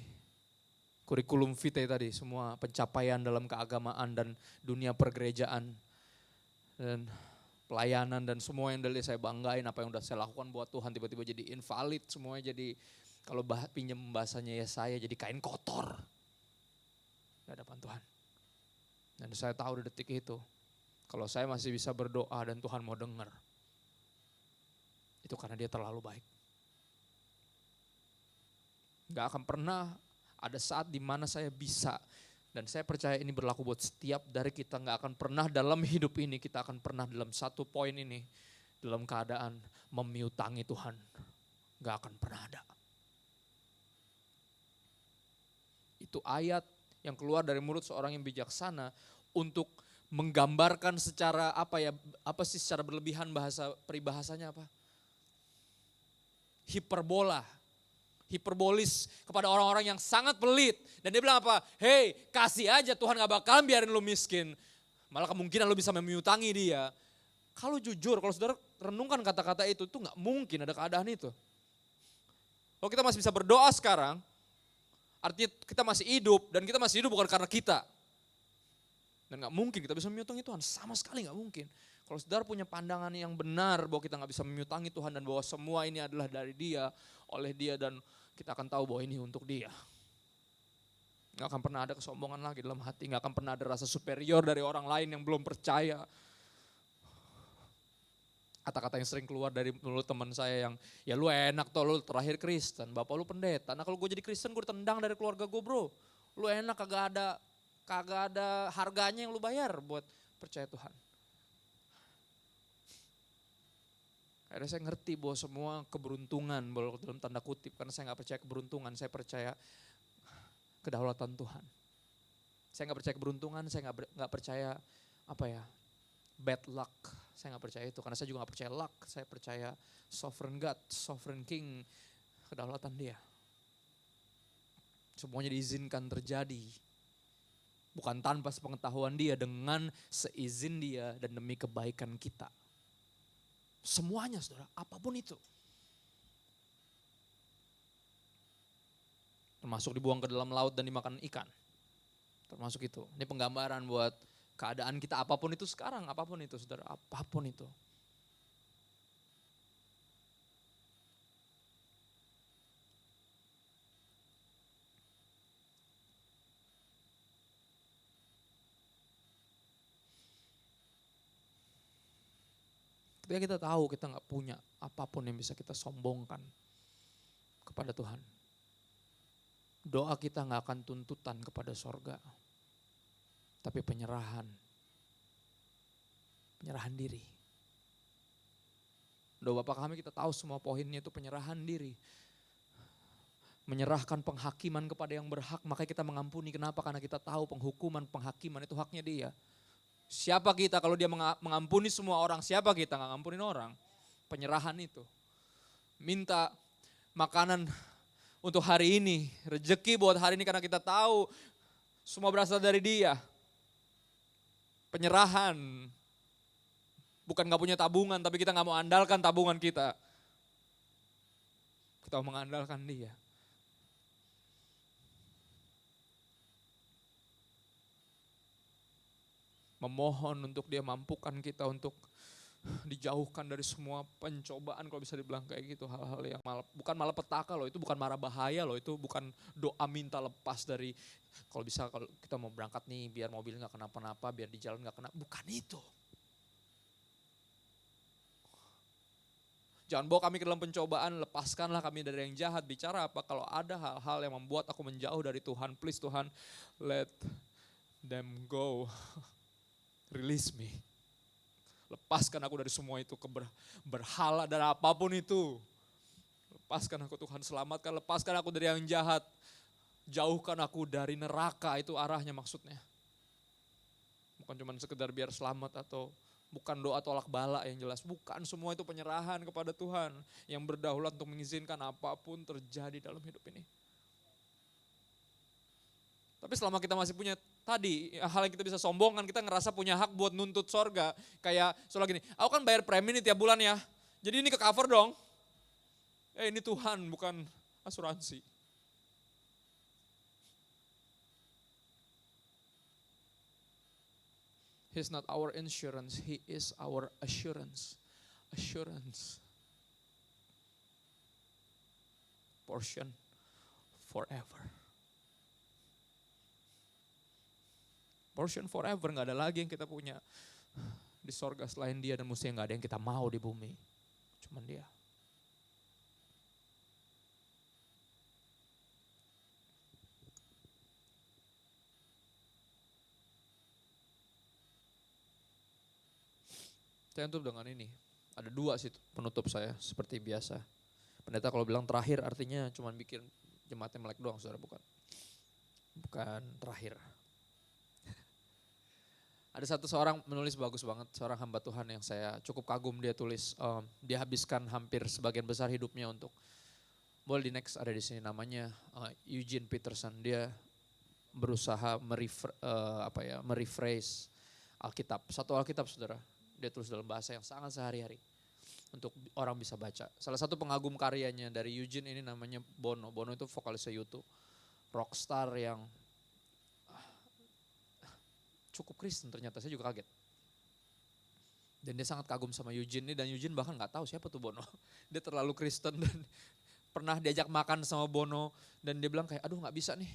Speaker 1: kurikulum vitae tadi, semua pencapaian dalam keagamaan dan dunia pergerejaan. Dan pelayanan dan semua yang dari saya banggain, apa yang udah saya lakukan buat Tuhan tiba-tiba jadi invalid, semuanya jadi, kalau pinjem bahasanya ya saya jadi kain kotor di hadapan Tuhan. Dan saya tahu di detik itu, kalau saya masih bisa berdoa dan Tuhan mau dengar, itu karena dia terlalu baik. Gak akan pernah ada saat dimana saya bisa, dan saya percaya ini berlaku buat setiap dari kita, gak akan pernah dalam hidup ini kita akan pernah dalam satu poin ini dalam keadaan memiutangi Tuhan. Gak akan pernah ada. Itu ayat yang keluar dari mulut seorang yang bijaksana untuk menggambarkan secara secara berlebihan, peribahasanya apa? Hiperbolis kepada orang-orang yang sangat pelit. Dan dia bilang apa? Hei, kasih aja, Tuhan gak bakalan biarin lu miskin. Malah kemungkinan lu bisa memiutangi dia. Kalau jujur, kalau saudara renungkan kata-kata itu, tuh gak mungkin ada keadaan itu. Kalau kita masih bisa berdoa sekarang, artinya kita masih hidup, dan kita masih hidup bukan karena kita. Dan gak mungkin kita bisa memiutangi Tuhan, sama sekali gak mungkin. Kalau saudara punya pandangan yang benar bahwa kita gak bisa memiutangi Tuhan dan bahwa semua ini adalah dari Dia, oleh Dia, dan kita akan tahu bahwa ini untuk Dia. Gak akan pernah ada kesombongan lagi dalam hati, gak akan pernah ada rasa superior dari orang lain yang belum percaya. Kata-kata yang sering keluar dari mulut teman saya yang, ya lu enak toh, lu terakhir Kristen, bapak lu pendeta. Nah kalau gue jadi Kristen gue ditendang dari keluarga gue bro. Lu enak kagak ada harganya yang lu bayar buat percaya Tuhan. Akhirnya saya ngerti bahwa semua keberuntungan, dalam tanda kutip, karena saya gak percaya keberuntungan, saya percaya kedaulatan Tuhan. Saya gak percaya keberuntungan, saya gak percaya bad luck. Saya gak percaya itu, karena saya juga gak percaya luck. Saya percaya sovereign God, sovereign King, kedaulatan Dia. Semuanya diizinkan terjadi. Bukan tanpa sepengetahuan Dia, dengan seizin Dia dan demi kebaikan kita. Semuanya saudara, apapun itu. Termasuk dibuang ke dalam laut dan dimakan ikan. Termasuk itu. Ini penggambaran buat keadaan kita apapun itu sekarang, apapun itu saudara, apapun itu. Ketika kita tahu kita gak punya apapun yang bisa kita sombongkan kepada Tuhan. Doa kita gak akan tuntutan kepada sorga. Tapi penyerahan diri. Doa Bapa kami kita tahu semua poinnya itu penyerahan diri. Menyerahkan penghakiman kepada yang berhak, makanya kita mengampuni. Kenapa? Karena kita tahu penghakiman itu haknya Dia. Siapa kita kalau Dia mengampuni semua orang, siapa kita gak ngampunin orang? Penyerahan itu. Minta makanan untuk hari ini, rezeki buat hari ini karena kita tahu semua berasal dari Dia. Penyerahan. Bukan gak punya tabungan, tapi kita gak mau andalkan tabungan kita. Kita mau mengandalkan Dia. Memohon untuk Dia mampukan kita untuk dijauhkan dari semua pencobaan, kalau bisa dibilang kayak gitu. Hal-hal yang bukan malapetaka loh, itu bukan marah bahaya loh, itu bukan doa minta lepas dari, kalau bisa kalau kita mau berangkat nih biar mobil gak kenapa-napa, biar di jalan gak kena, bukan itu. Jangan bawa kami ke dalam pencobaan, lepaskanlah kami dari yang jahat. Bicara apa? Kalau ada hal-hal yang membuat aku menjauh dari Tuhan, please Tuhan, let them go. Release me. Lepaskan aku dari semua itu, berhala dan apapun itu. Lepaskan aku Tuhan, selamatkan, lepaskan aku dari yang jahat. Jauhkan aku dari neraka, itu arahnya maksudnya. Bukan cuma sekedar biar selamat atau bukan doa tolak bala yang jelas. Bukan, semua itu penyerahan kepada Tuhan yang berdaulat untuk mengizinkan apapun terjadi dalam hidup ini. Tapi selama kita masih punya tadi hal yang kita bisa sombongkan, kita ngerasa punya hak buat nuntut sorga. Kayak soal gini, aku kan bayar premi nih tiap bulan ya, jadi ini ke cover dong. Ini Tuhan bukan asuransi. He's not our insurance, He is our assurance. Assurance. Portion forever. Portion forever, gak ada lagi yang kita punya di sorga selain Dia, dan mestinya gak ada yang kita mau di bumi. Cuman Dia. Saya tutup dengan ini. Ada 2 sih penutup saya seperti biasa. Pendeta kalau bilang terakhir artinya cuma bikin jemaatnya melek doang, saudara, bukan. Bukan terakhir. Ada seorang menulis bagus banget, seorang hamba Tuhan yang saya cukup kagum, dia tulis, dia habiskan hampir sebagian besar hidupnya untuk, boleh di next ada di sini namanya Eugene Peterson. Dia berusaha merephrase Alkitab, satu Alkitab, saudara. Dia tulis dalam bahasa yang sangat sehari-hari untuk orang bisa baca. Salah satu pengagum karyanya dari Eugene ini namanya Bono. Bono itu vokalisnya U2, rockstar yang cukup Kristen ternyata, saya juga kaget. Dan dia sangat kagum sama Eugene ini, dan Eugene bahkan gak tahu siapa tuh Bono. Dia terlalu Kristen, dan pernah diajak makan sama Bono, dan dia bilang kayak, aduh gak bisa nih.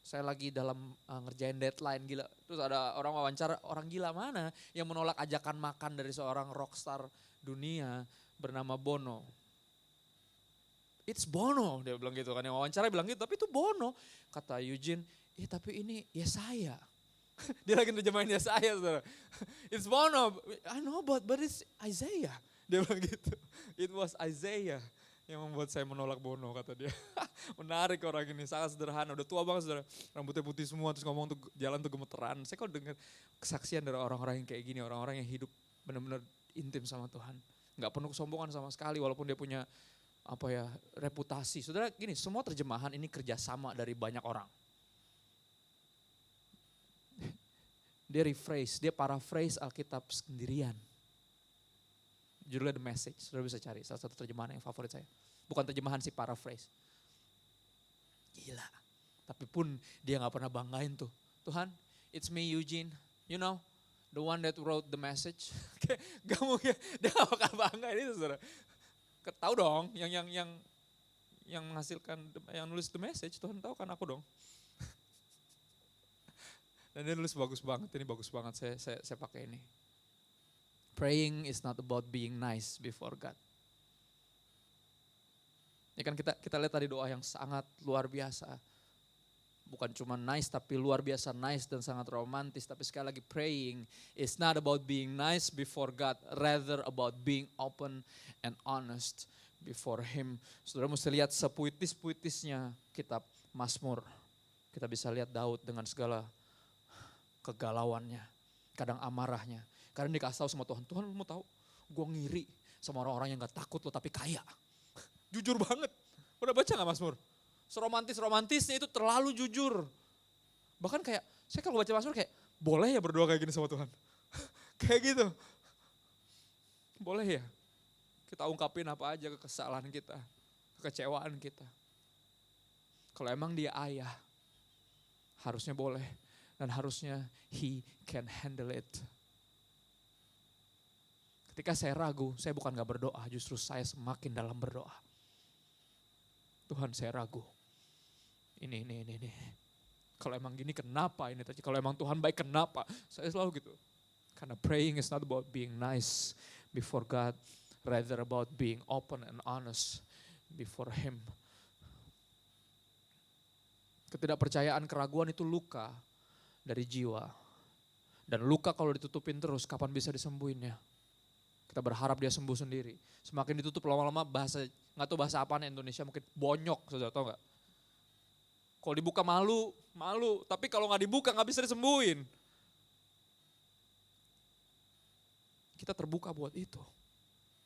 Speaker 1: Saya lagi dalam ngerjain deadline, gila. Terus ada orang wawancara, orang gila mana yang menolak ajakan makan dari seorang rockstar dunia bernama Bono. It's Bono, dia bilang gitu kan. Yang wawancara bilang gitu, tapi itu Bono. Kata Eugene, tapi ini Yesaya. Dia lagi nerjemahin Yesaya, saudara. It's Bono, I know but it's Isaiah. Dia bilang gitu, it was Isaiah yang membuat saya menolak Bono, kata dia. Menarik orang ini, sangat sederhana, udah tua banget, saudara. Rambutnya putih semua, terus ngomong tuh jalan tuh gemeteran. Saya kalau dengar kesaksian dari orang-orang yang kayak gini, orang-orang yang hidup benar-benar intim sama Tuhan. Gak penuh kesombongan sama sekali, walaupun dia punya reputasi. Saudara gini, semua terjemahan ini kerjasama dari banyak orang. Dia rephrase, dia paraphrase Alkitab sendirian. Judulnya The Message, saudara bisa cari, salah satu terjemahan yang favorit saya. Bukan terjemahan sih, paraphrase. Gila, tapi pun dia gak pernah banggain tuh. Tuhan, it's me Eugene, you know, the one that wrote the message. Gak mungkin, dia gak bakal banggain itu, saudara. Tahu dong, yang menghasilkan, yang nulis the message, Tuhan tahu kan aku dong. Dan dia nulis bagus banget, ini bagus banget, saya pakai ini. Praying is not about being nice before God. Ya kan kita lihat tadi doa yang sangat luar biasa. Bukan cuma nice tapi luar biasa nice dan sangat romantis. Tapi sekali lagi, praying is not about being nice before God. Rather about being open and honest before Him. Saudara mesti lihat sepuitis-puitisnya kitab Mazmur. Kita bisa lihat Daud dengan segala kegalauannya, kadang amarahnya. Kadang dikasih tahu sama Tuhan, Tuhan lu mau tahu, gue ngiri sama orang-orang yang gak takut lo tapi kaya. Jujur banget, udah baca gak Mazmur? Seromantis-romantisnya itu terlalu jujur. Bahkan kayak, saya kalau baca Mazmur kayak, boleh ya berdoa kayak gini sama Tuhan? Kayak gitu. Boleh ya? Kita ungkapin apa aja kesalahan kita, kekecewaan kita. Kalau emang dia ayah, harusnya boleh. Dan harusnya He can handle it. Ketika saya ragu, saya bukan gak berdoa, justru saya semakin dalam berdoa. Tuhan, saya ragu. Ini. Kalau emang gini kenapa ini? Kalau emang Tuhan baik kenapa? Saya selalu gitu. Karena praying is not about being nice before God, rather about being open and honest before Him. Ketidakpercayaan, keraguan itu luka dari jiwa. Dan luka kalau ditutupin terus, kapan bisa disembuhinnya? Kita berharap dia sembuh sendiri. Semakin ditutup lama-lama bahasa, gak tahu bahasa apaan Indonesia, mungkin bonyok, saudara tahu gak? Kalau dibuka malu. Tapi kalau gak dibuka gak bisa disembuhin. Kita terbuka buat itu.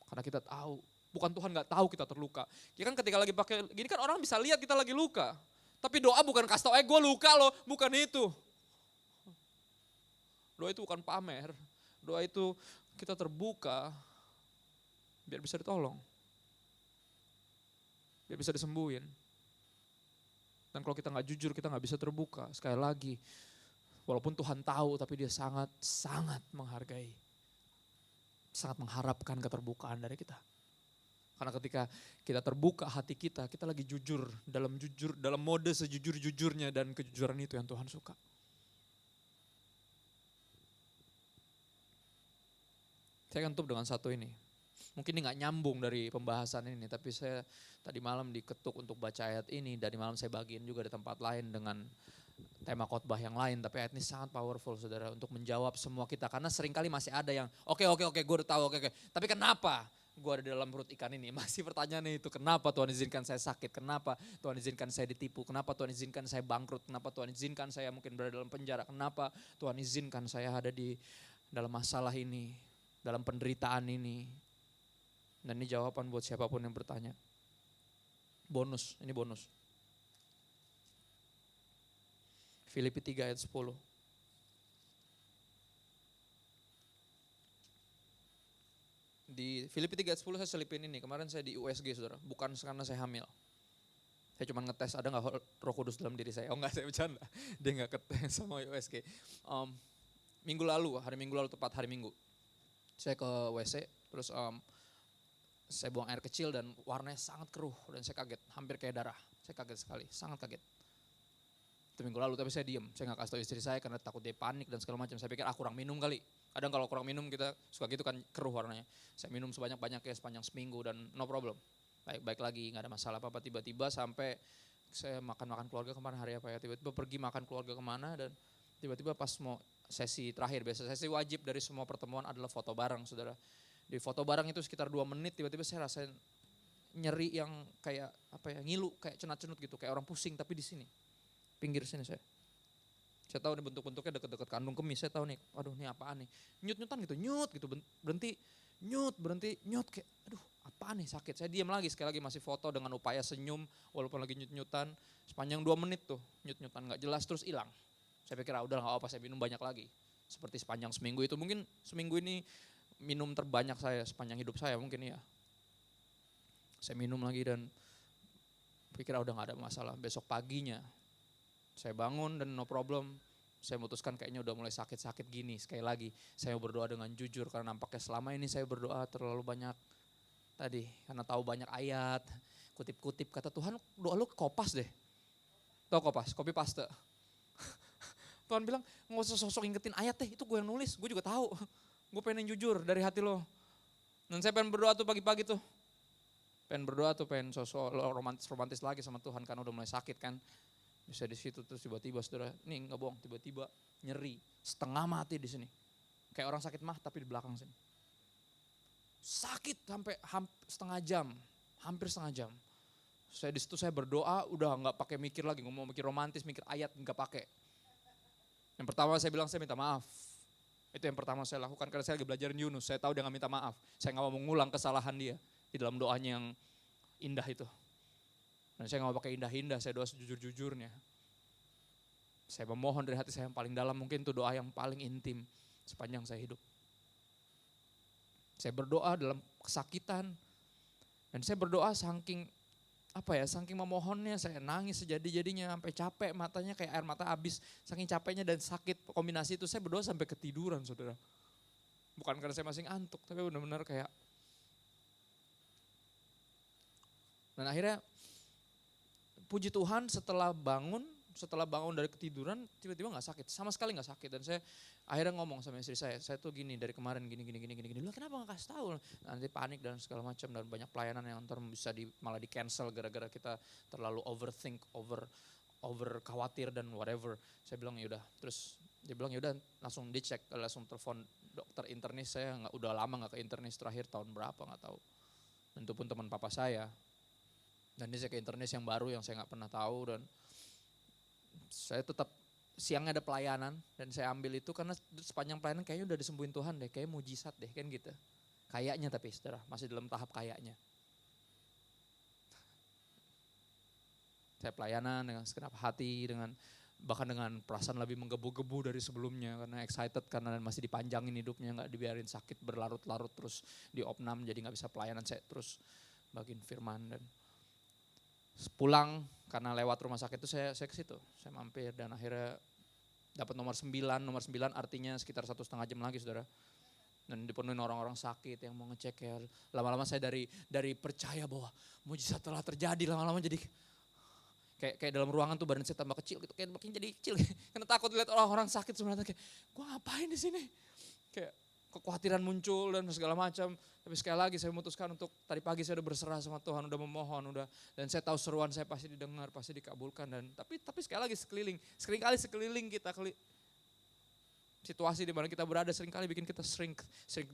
Speaker 1: Karena kita tahu, bukan Tuhan gak tahu kita terluka. Ya kan ketika lagi pakai, gini kan orang bisa lihat kita lagi luka. Tapi doa bukan kasih tau, gue luka loh, bukan itu. Doa itu bukan pamer. Doa itu kita terbuka biar bisa ditolong. Biar bisa disembuhin. Dan kalau kita gak jujur, kita gak bisa terbuka. Sekali lagi, Walaupun Tuhan tahu, tapi dia sangat menghargai. Sangat mengharapkan keterbukaan dari kita. Karena ketika kita terbuka hati kita lagi jujur dalam mode sejujur-jujurnya, dan kejujuran itu yang Tuhan suka. Saya akan tutup dengan satu ini. Mungkin ini gak nyambung dari pembahasan ini, tapi saya tadi malam diketuk untuk baca ayat ini. Dari malam saya bagiin juga di tempat lain dengan tema khotbah yang lain. Tapi ayat ini sangat powerful saudara untuk menjawab semua kita. Karena seringkali masih ada yang oke, gue udah tahu, oke. Tapi kenapa gue ada di dalam perut ikan ini? Masih pertanyaannya itu, kenapa Tuhan izinkan saya sakit? Kenapa Tuhan izinkan saya ditipu? Kenapa Tuhan izinkan saya bangkrut? Kenapa Tuhan izinkan saya mungkin berada dalam penjara? Kenapa Tuhan izinkan saya ada di dalam masalah ini, dalam penderitaan ini? Dan ini jawaban buat siapapun yang bertanya. Bonus, ini bonus. Filipi 3 ayat 10. Di Filipi 3 ayat 10 saya selipin ini. Kemarin saya di USG saudara, bukan karena saya hamil. Saya cuma ngetes ada gak Roh Kudus dalam diri saya. Oh enggak, saya bercanda. Dia gak ketes sama USG. Hari Minggu lalu tepat hari Minggu. Saya ke WC, terus saya buang air kecil dan warnanya sangat keruh. Dan saya kaget, hampir kayak darah. Saya kaget sekali, sangat kaget. Itu minggu lalu, tapi saya diem. Saya gak kasih tahu istri saya karena takut dia panik dan segala macam. Saya pikir kurang minum kali. Kadang kalau kurang minum kita suka gitu kan, keruh warnanya. Saya minum sebanyak-banyaknya sepanjang seminggu dan no problem. Baik-baik lagi, gak ada masalah apa-apa. Tiba-tiba sampai saya makan keluarga kemarin hari apa ya. Tiba-tiba pergi makan keluarga kemana dan tiba-tiba pas mau sesi terakhir. Biasa sesi wajib dari semua pertemuan adalah foto bareng saudara. Di foto bareng itu sekitar 2 menit tiba-tiba saya rasain nyeri yang kayak ngilu, kayak cenut-cenut gitu. Kayak orang pusing tapi di sini. Pinggir sini saya. Saya tahu nih bentuk-bentuknya deket-deket kandung kemih. Saya tahu nih, aduh ini apaan nih. Nyut-nyutan gitu, berhenti, nyut kayak aduh apaan nih sakit. Saya diam lagi, sekali lagi masih foto dengan upaya senyum walaupun lagi nyut-nyutan. Sepanjang 2 menit tuh nyut-nyutan gak jelas terus hilang. Saya pikir udah gak apa-apa, saya minum banyak lagi. Seperti sepanjang seminggu itu, mungkin seminggu ini minum terbanyak saya sepanjang hidup saya mungkin ya. Saya minum lagi dan pikir udah gak ada masalah. Besok paginya saya bangun dan no problem. Saya memutuskan kayaknya udah mulai sakit-sakit gini. Sekali lagi saya berdoa dengan jujur karena nampaknya selama ini saya berdoa terlalu banyak tadi. Karena tahu banyak ayat, kutip-kutip kata Tuhan, doa lu kopas deh. Tahu kopas, copy paste. Tuhan bilang gak usah sosok ingetin ayat deh, itu gue yang nulis, gue juga tahu. Gue pengen jujur dari hati lo. Dan saya pengen berdoa tuh pagi-pagi tuh. Pengen sosok romantis lagi sama Tuhan karena udah mulai sakit kan. Bisa di situ terus tiba-tiba saudara, nih nggak bohong, tiba-tiba nyeri, setengah mati di sini. Kayak orang sakit mah tapi di belakang sini. Sakit sampai hampir setengah jam. Saya di situ saya berdoa, udah nggak pakai mikir lagi, ngomong mikir romantis, mikir ayat nggak pakai. Yang pertama saya bilang saya minta maaf. Itu yang pertama saya lakukan karena saya lagi belajarin Yunus. Saya tahu dia nggak minta maaf. Saya nggak mau mengulang kesalahan dia di dalam doanya yang indah itu. Dan saya gak mau pakai indah-indah, saya doa sejujur-jujurnya. Saya memohon dari hati saya yang paling dalam, mungkin itu doa yang paling intim sepanjang saya hidup. Saya berdoa dalam kesakitan, dan saya berdoa saking memohonnya, saya nangis sejadi-jadinya, sampai capek matanya kayak air mata habis, saking capeknya dan sakit kombinasi itu, saya berdoa sampai ketiduran saudara. Bukan karena saya masih ngantuk, tapi benar-benar kayak. Dan akhirnya puji Tuhan setelah bangun dari ketiduran tiba-tiba gak sakit, sama sekali gak sakit. Dan saya akhirnya ngomong sama istri saya tuh gini dari kemarin gini. Lah kenapa gak kasih tahu? Nanti panik dan segala macam dan banyak pelayanan yang ntar bisa malah di cancel gara-gara kita terlalu overthink, over khawatir dan whatever. Saya bilang yaudah, terus dia bilang yaudah langsung dicek, langsung telepon dokter internis. Saya udah lama gak ke internis, terakhir tahun berapa gak tahu. Dan itu pun teman papa saya. Dan ini saya ke internis yang baru yang saya gak pernah tahu dan saya tetap siangnya ada pelayanan dan saya ambil itu karena sepanjang pelayanan kayaknya udah disembuhin Tuhan deh, kayaknya mujizat deh kan gitu. Kayaknya tapi saudara masih dalam tahap kayaknya. Saya pelayanan dengan segenap hati, bahkan dengan perasaan lebih menggebu-gebu dari sebelumnya karena excited karena masih dipanjangin hidupnya, gak dibiarin sakit berlarut-larut terus diopnam jadi gak bisa pelayanan. Saya terus bagiin firman dan pulang karena lewat rumah sakit itu saya ke situ, saya mampir dan akhirnya Dapat nomor 9 artinya sekitar 1,5 jam lagi saudara. Dan dipenuhi orang-orang sakit yang mau ngecek ya. Lama-lama saya dari percaya bahwa mujizat telah terjadi, lama-lama jadi kayak dalam ruangan tuh badan saya tambah kecil gitu, kayak makin jadi kecil. Karena takut lihat orang-orang sakit sebenarnya, kayak gue ngapain di sini? Kayak kekhawatiran muncul dan segala macam. Tapi sekali lagi saya memutuskan untuk tadi pagi saya udah berserah sama Tuhan, udah memohon, dan saya tahu seruan saya pasti didengar, pasti dikabulkan. Dan tapi sekali lagi sekeliling kita, situasi di mana kita berada seringkali bikin kita shrink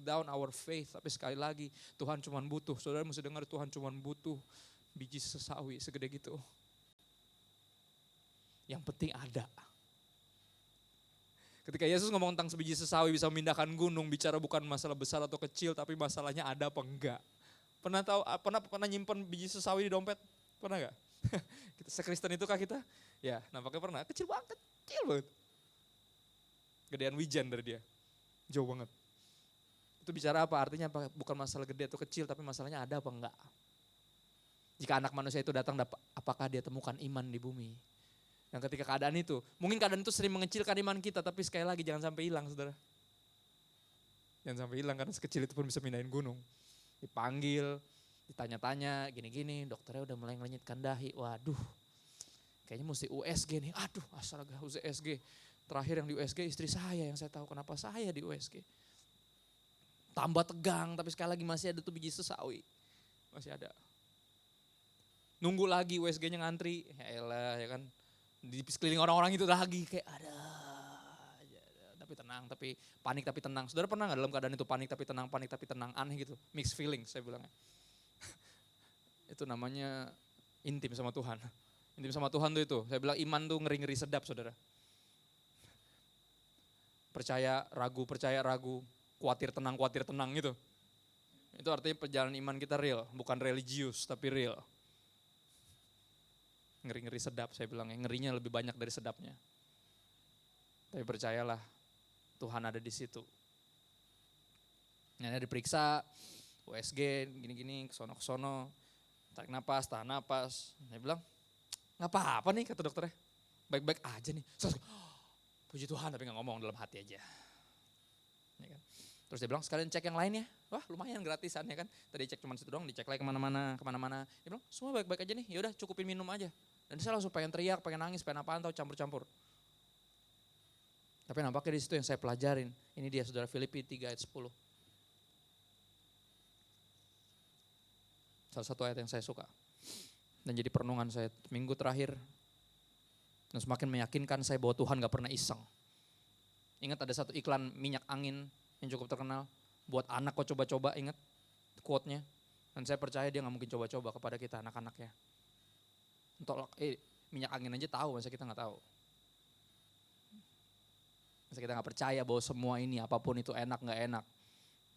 Speaker 1: down our faith. Tapi sekali lagi Tuhan cuma butuh, saudara mesti dengar, Tuhan cuma butuh biji sesawi segede gitu. Yang penting ada. Ketika Yesus ngomong tentang sebiji sesawi bisa memindahkan gunung, bicara bukan masalah besar atau kecil, tapi masalahnya ada apa enggak. Pernah nyimpen biji sesawi di dompet? Pernah enggak? Kita sekristen itu kah kita? Ya, nampaknya pernah. Kecil banget. Gedean wijen dari dia. Jauh banget. Itu bicara apa? Artinya apa? Bukan masalah gede atau kecil, tapi masalahnya ada apa enggak. Jika anak manusia itu datang, apakah dia temukan iman di bumi? Dan ketika keadaan itu, mungkin keadaan itu sering mengecilkan iman kita, tapi sekali lagi jangan sampai hilang saudara. Jangan sampai hilang karena sekecil itu pun bisa mindahin gunung. Dipanggil, ditanya-tanya, gini-gini, dokternya udah mulai ngelenyitkan dahi. Waduh, kayaknya mesti USG nih. Aduh, astaga USG. Terakhir yang di USG istri saya yang saya tahu kenapa saya di USG. Tambah tegang, tapi sekali lagi masih ada tuh biji sesawi. Masih ada. Nunggu lagi USG-nya ngantri, ya elah ya kan. Di sekeliling orang-orang itu lagi kayak ada, tapi tenang, tapi panik tapi tenang. Saudara pernah gak dalam keadaan itu panik tapi tenang, aneh gitu, mixed feelings saya bilangnya. Itu namanya intim sama Tuhan. Intim sama Tuhan tuh itu, saya bilang iman tuh ngeri-ngeri sedap saudara. Percaya ragu, khawatir tenang gitu. Itu artinya perjalanan iman kita real, bukan religius tapi real. Ngeri-ngeri sedap saya bilang ya, ngerinya lebih banyak dari sedapnya. Tapi percayalah Tuhan ada di situ. Nah, diperiksa USG gini-gini kesono, tarik napas, tahan napas. Dia bilang nggak apa-apa nih kata dokternya, baik-baik aja nih. Puji Tuhan tapi nggak ngomong, dalam hati aja. Ya kan? Terus dia bilang sekalian cek yang lainnya, wah lumayan gratisan ya kan. Tadi cek cuma situ doang, dicek lagi kemana-mana. Dia bilang semua baik-baik aja nih, yaudah cukupin minum aja. Dan saya langsung pengen teriak, pengen nangis, pengen apaan tau, campur-campur. Tapi nampaknya di situ yang saya pelajarin. Ini dia saudara, Filipi 3 ayat 10. Salah satu ayat yang saya suka. Dan jadi perenungan saya minggu terakhir. Dan semakin meyakinkan saya bahwa Tuhan gak pernah iseng. Ingat ada satu iklan minyak angin yang cukup terkenal. Buat anak kok coba-coba, ingat quote-nya. Dan saya percaya dia gak mungkin coba-coba kepada kita anak-anaknya. Minyak angin aja tahu, masa kita nggak tahu. Masa kita nggak percaya bahwa semua ini apapun itu enak nggak enak,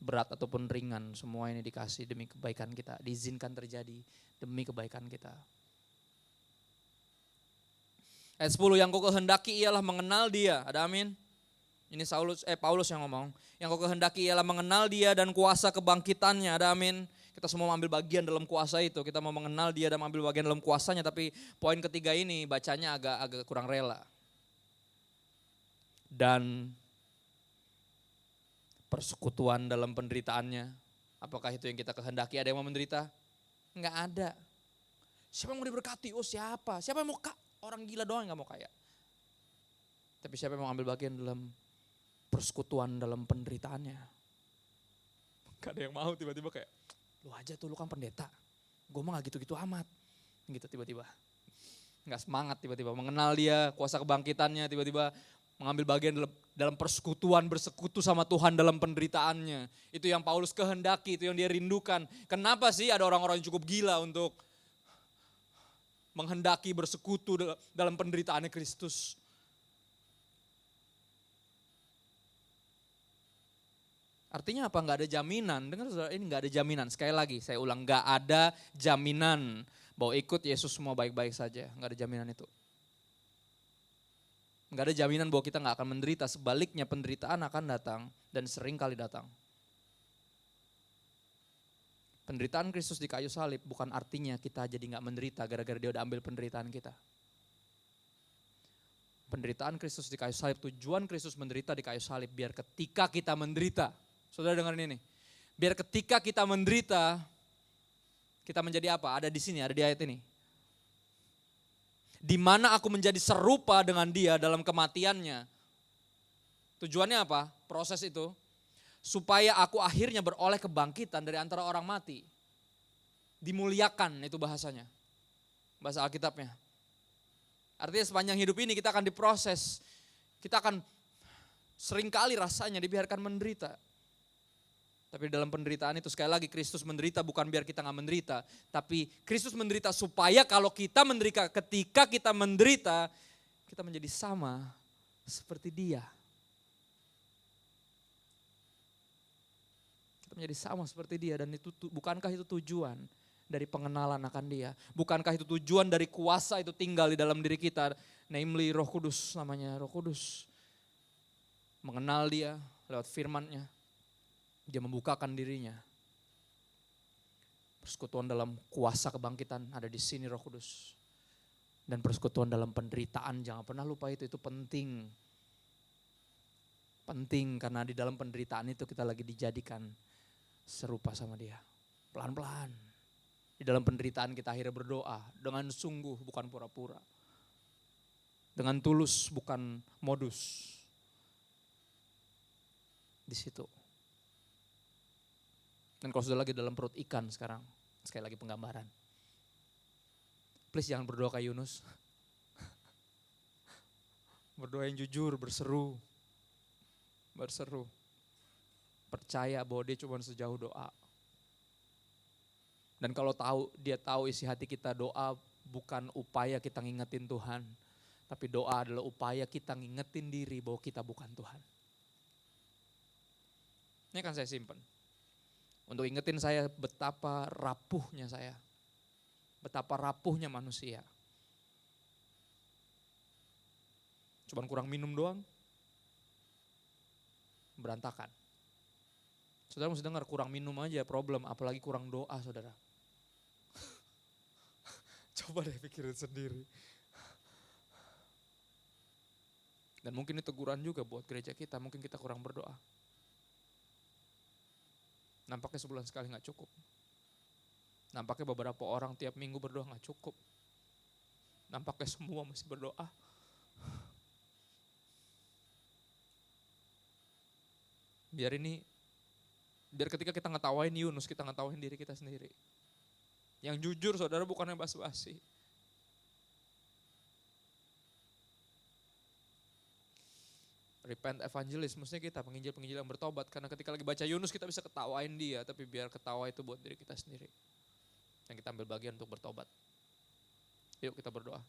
Speaker 1: berat ataupun ringan, semua ini dikasih demi kebaikan kita, diizinkan terjadi demi kebaikan kita. Ayat 10, yang kau kehendaki ialah mengenal dia, ada amin. Ini Paulus yang ngomong, yang kau kehendaki ialah mengenal dia dan kuasa kebangkitannya, ada amin. Kita semua mengambil bagian dalam kuasa itu, kita mau mengenal dia dan mengambil bagian dalam kuasanya, tapi poin ketiga ini bacanya agak kurang rela. Dan persekutuan dalam penderitaannya, apakah itu yang kita kehendaki? Ada yang mau menderita? Enggak ada. Siapa yang mau diberkati? Oh siapa? Siapa yang mau orang gila doang yang gak mau kaya. Tapi siapa yang mau ambil bagian dalam persekutuan dalam penderitaannya? Gak ada yang mau, tiba-tiba kayak, lu aja tuh, lu kan pendeta, gue mah gak gitu-gitu amat. Gitu tiba-tiba. Gak semangat tiba-tiba, mengenal dia, kuasa kebangkitannya, tiba-tiba mengambil bagian dalam persekutuan, bersekutu sama Tuhan dalam penderitaannya. Itu yang Paulus kehendaki, itu yang dia rindukan. Kenapa sih ada orang-orang yang cukup gila untuk menghendaki bersekutu dalam penderitaannya Kristus? Artinya apa? Nggak ada jaminan. Dengar saudara, ini nggak ada jaminan. Sekali lagi saya ulang, nggak ada jaminan bahwa ikut Yesus semua baik-baik saja. Nggak ada jaminan itu. Nggak ada jaminan bahwa kita nggak akan menderita. Sebaliknya penderitaan akan datang dan sering kali datang. Penderitaan Kristus di kayu salib bukan artinya kita jadi nggak menderita gara-gara dia udah ambil penderitaan kita. Penderitaan Kristus di kayu salib, tujuan Kristus menderita di kayu salib biar ketika kita menderita, saudara dengerin ini, biar ketika kita menderita, kita menjadi apa? Ada di sini, ada di ayat ini. Di mana aku menjadi serupa dengan dia dalam kematiannya. Tujuannya apa? Proses itu. Supaya aku akhirnya beroleh kebangkitan dari antara orang mati. Dimuliakan itu bahasanya. Bahasa Alkitabnya. Artinya sepanjang hidup ini kita akan diproses. Kita akan seringkali rasanya dibiarkan menderita. Tapi dalam penderitaan itu sekali lagi Kristus menderita bukan biar kita gak menderita. Tapi Kristus menderita supaya kalau kita menderita, ketika kita menderita, kita menjadi sama seperti dia. Kita menjadi sama seperti dia dan itu bukankah itu tujuan dari pengenalan akan dia. Bukankah itu tujuan dari kuasa itu tinggal di dalam diri kita. Namely Roh Kudus namanya, Roh Kudus. Mengenal dia lewat firman-Nya. Dia membukakan dirinya. Persekutuan dalam kuasa kebangkitan ada di sini Roh Kudus. Dan persekutuan dalam penderitaan, jangan pernah lupa itu penting. Penting karena di dalam penderitaan itu kita lagi dijadikan serupa sama dia. Pelan-pelan. Di dalam penderitaan kita akhirnya berdoa dengan sungguh bukan pura-pura. Dengan tulus bukan modus. Di situ. Dan kalau sudah lagi dalam perut ikan sekarang, sekali lagi penggambaran. Please jangan berdoa kayak Yunus. Berdoa yang jujur, berseru. Berseru. Percaya bahwa dia cuma sejauh doa. Dan kalau dia tahu isi hati kita, doa bukan upaya kita ngingetin Tuhan. Tapi doa adalah upaya kita ngingetin diri bahwa kita bukan Tuhan. Ini akan saya simpan. Untuk ingetin saya betapa rapuhnya saya. Betapa rapuhnya manusia. Cuman kurang minum doang. Berantakan. Saudara mesti dengar kurang minum aja problem. Apalagi kurang doa saudara. Coba deh pikirin sendiri. Dan mungkin ini teguran juga buat gereja kita. Mungkin kita kurang berdoa. Nampaknya sebulan sekali gak cukup. Nampaknya beberapa orang tiap minggu berdoa gak cukup. Nampaknya semua masih berdoa. Biar ketika kita ngetawain Yunus, kita ngetawain diri kita sendiri. Yang jujur saudara bukannya basa-basi. Repent evangelis, maksudnya kita penginjil-penginjil yang bertobat. Karena ketika lagi baca Yunus kita bisa ketawain dia, tapi biar ketawa itu buat diri kita sendiri. Yang kita ambil bagian untuk bertobat. Yuk kita berdoa.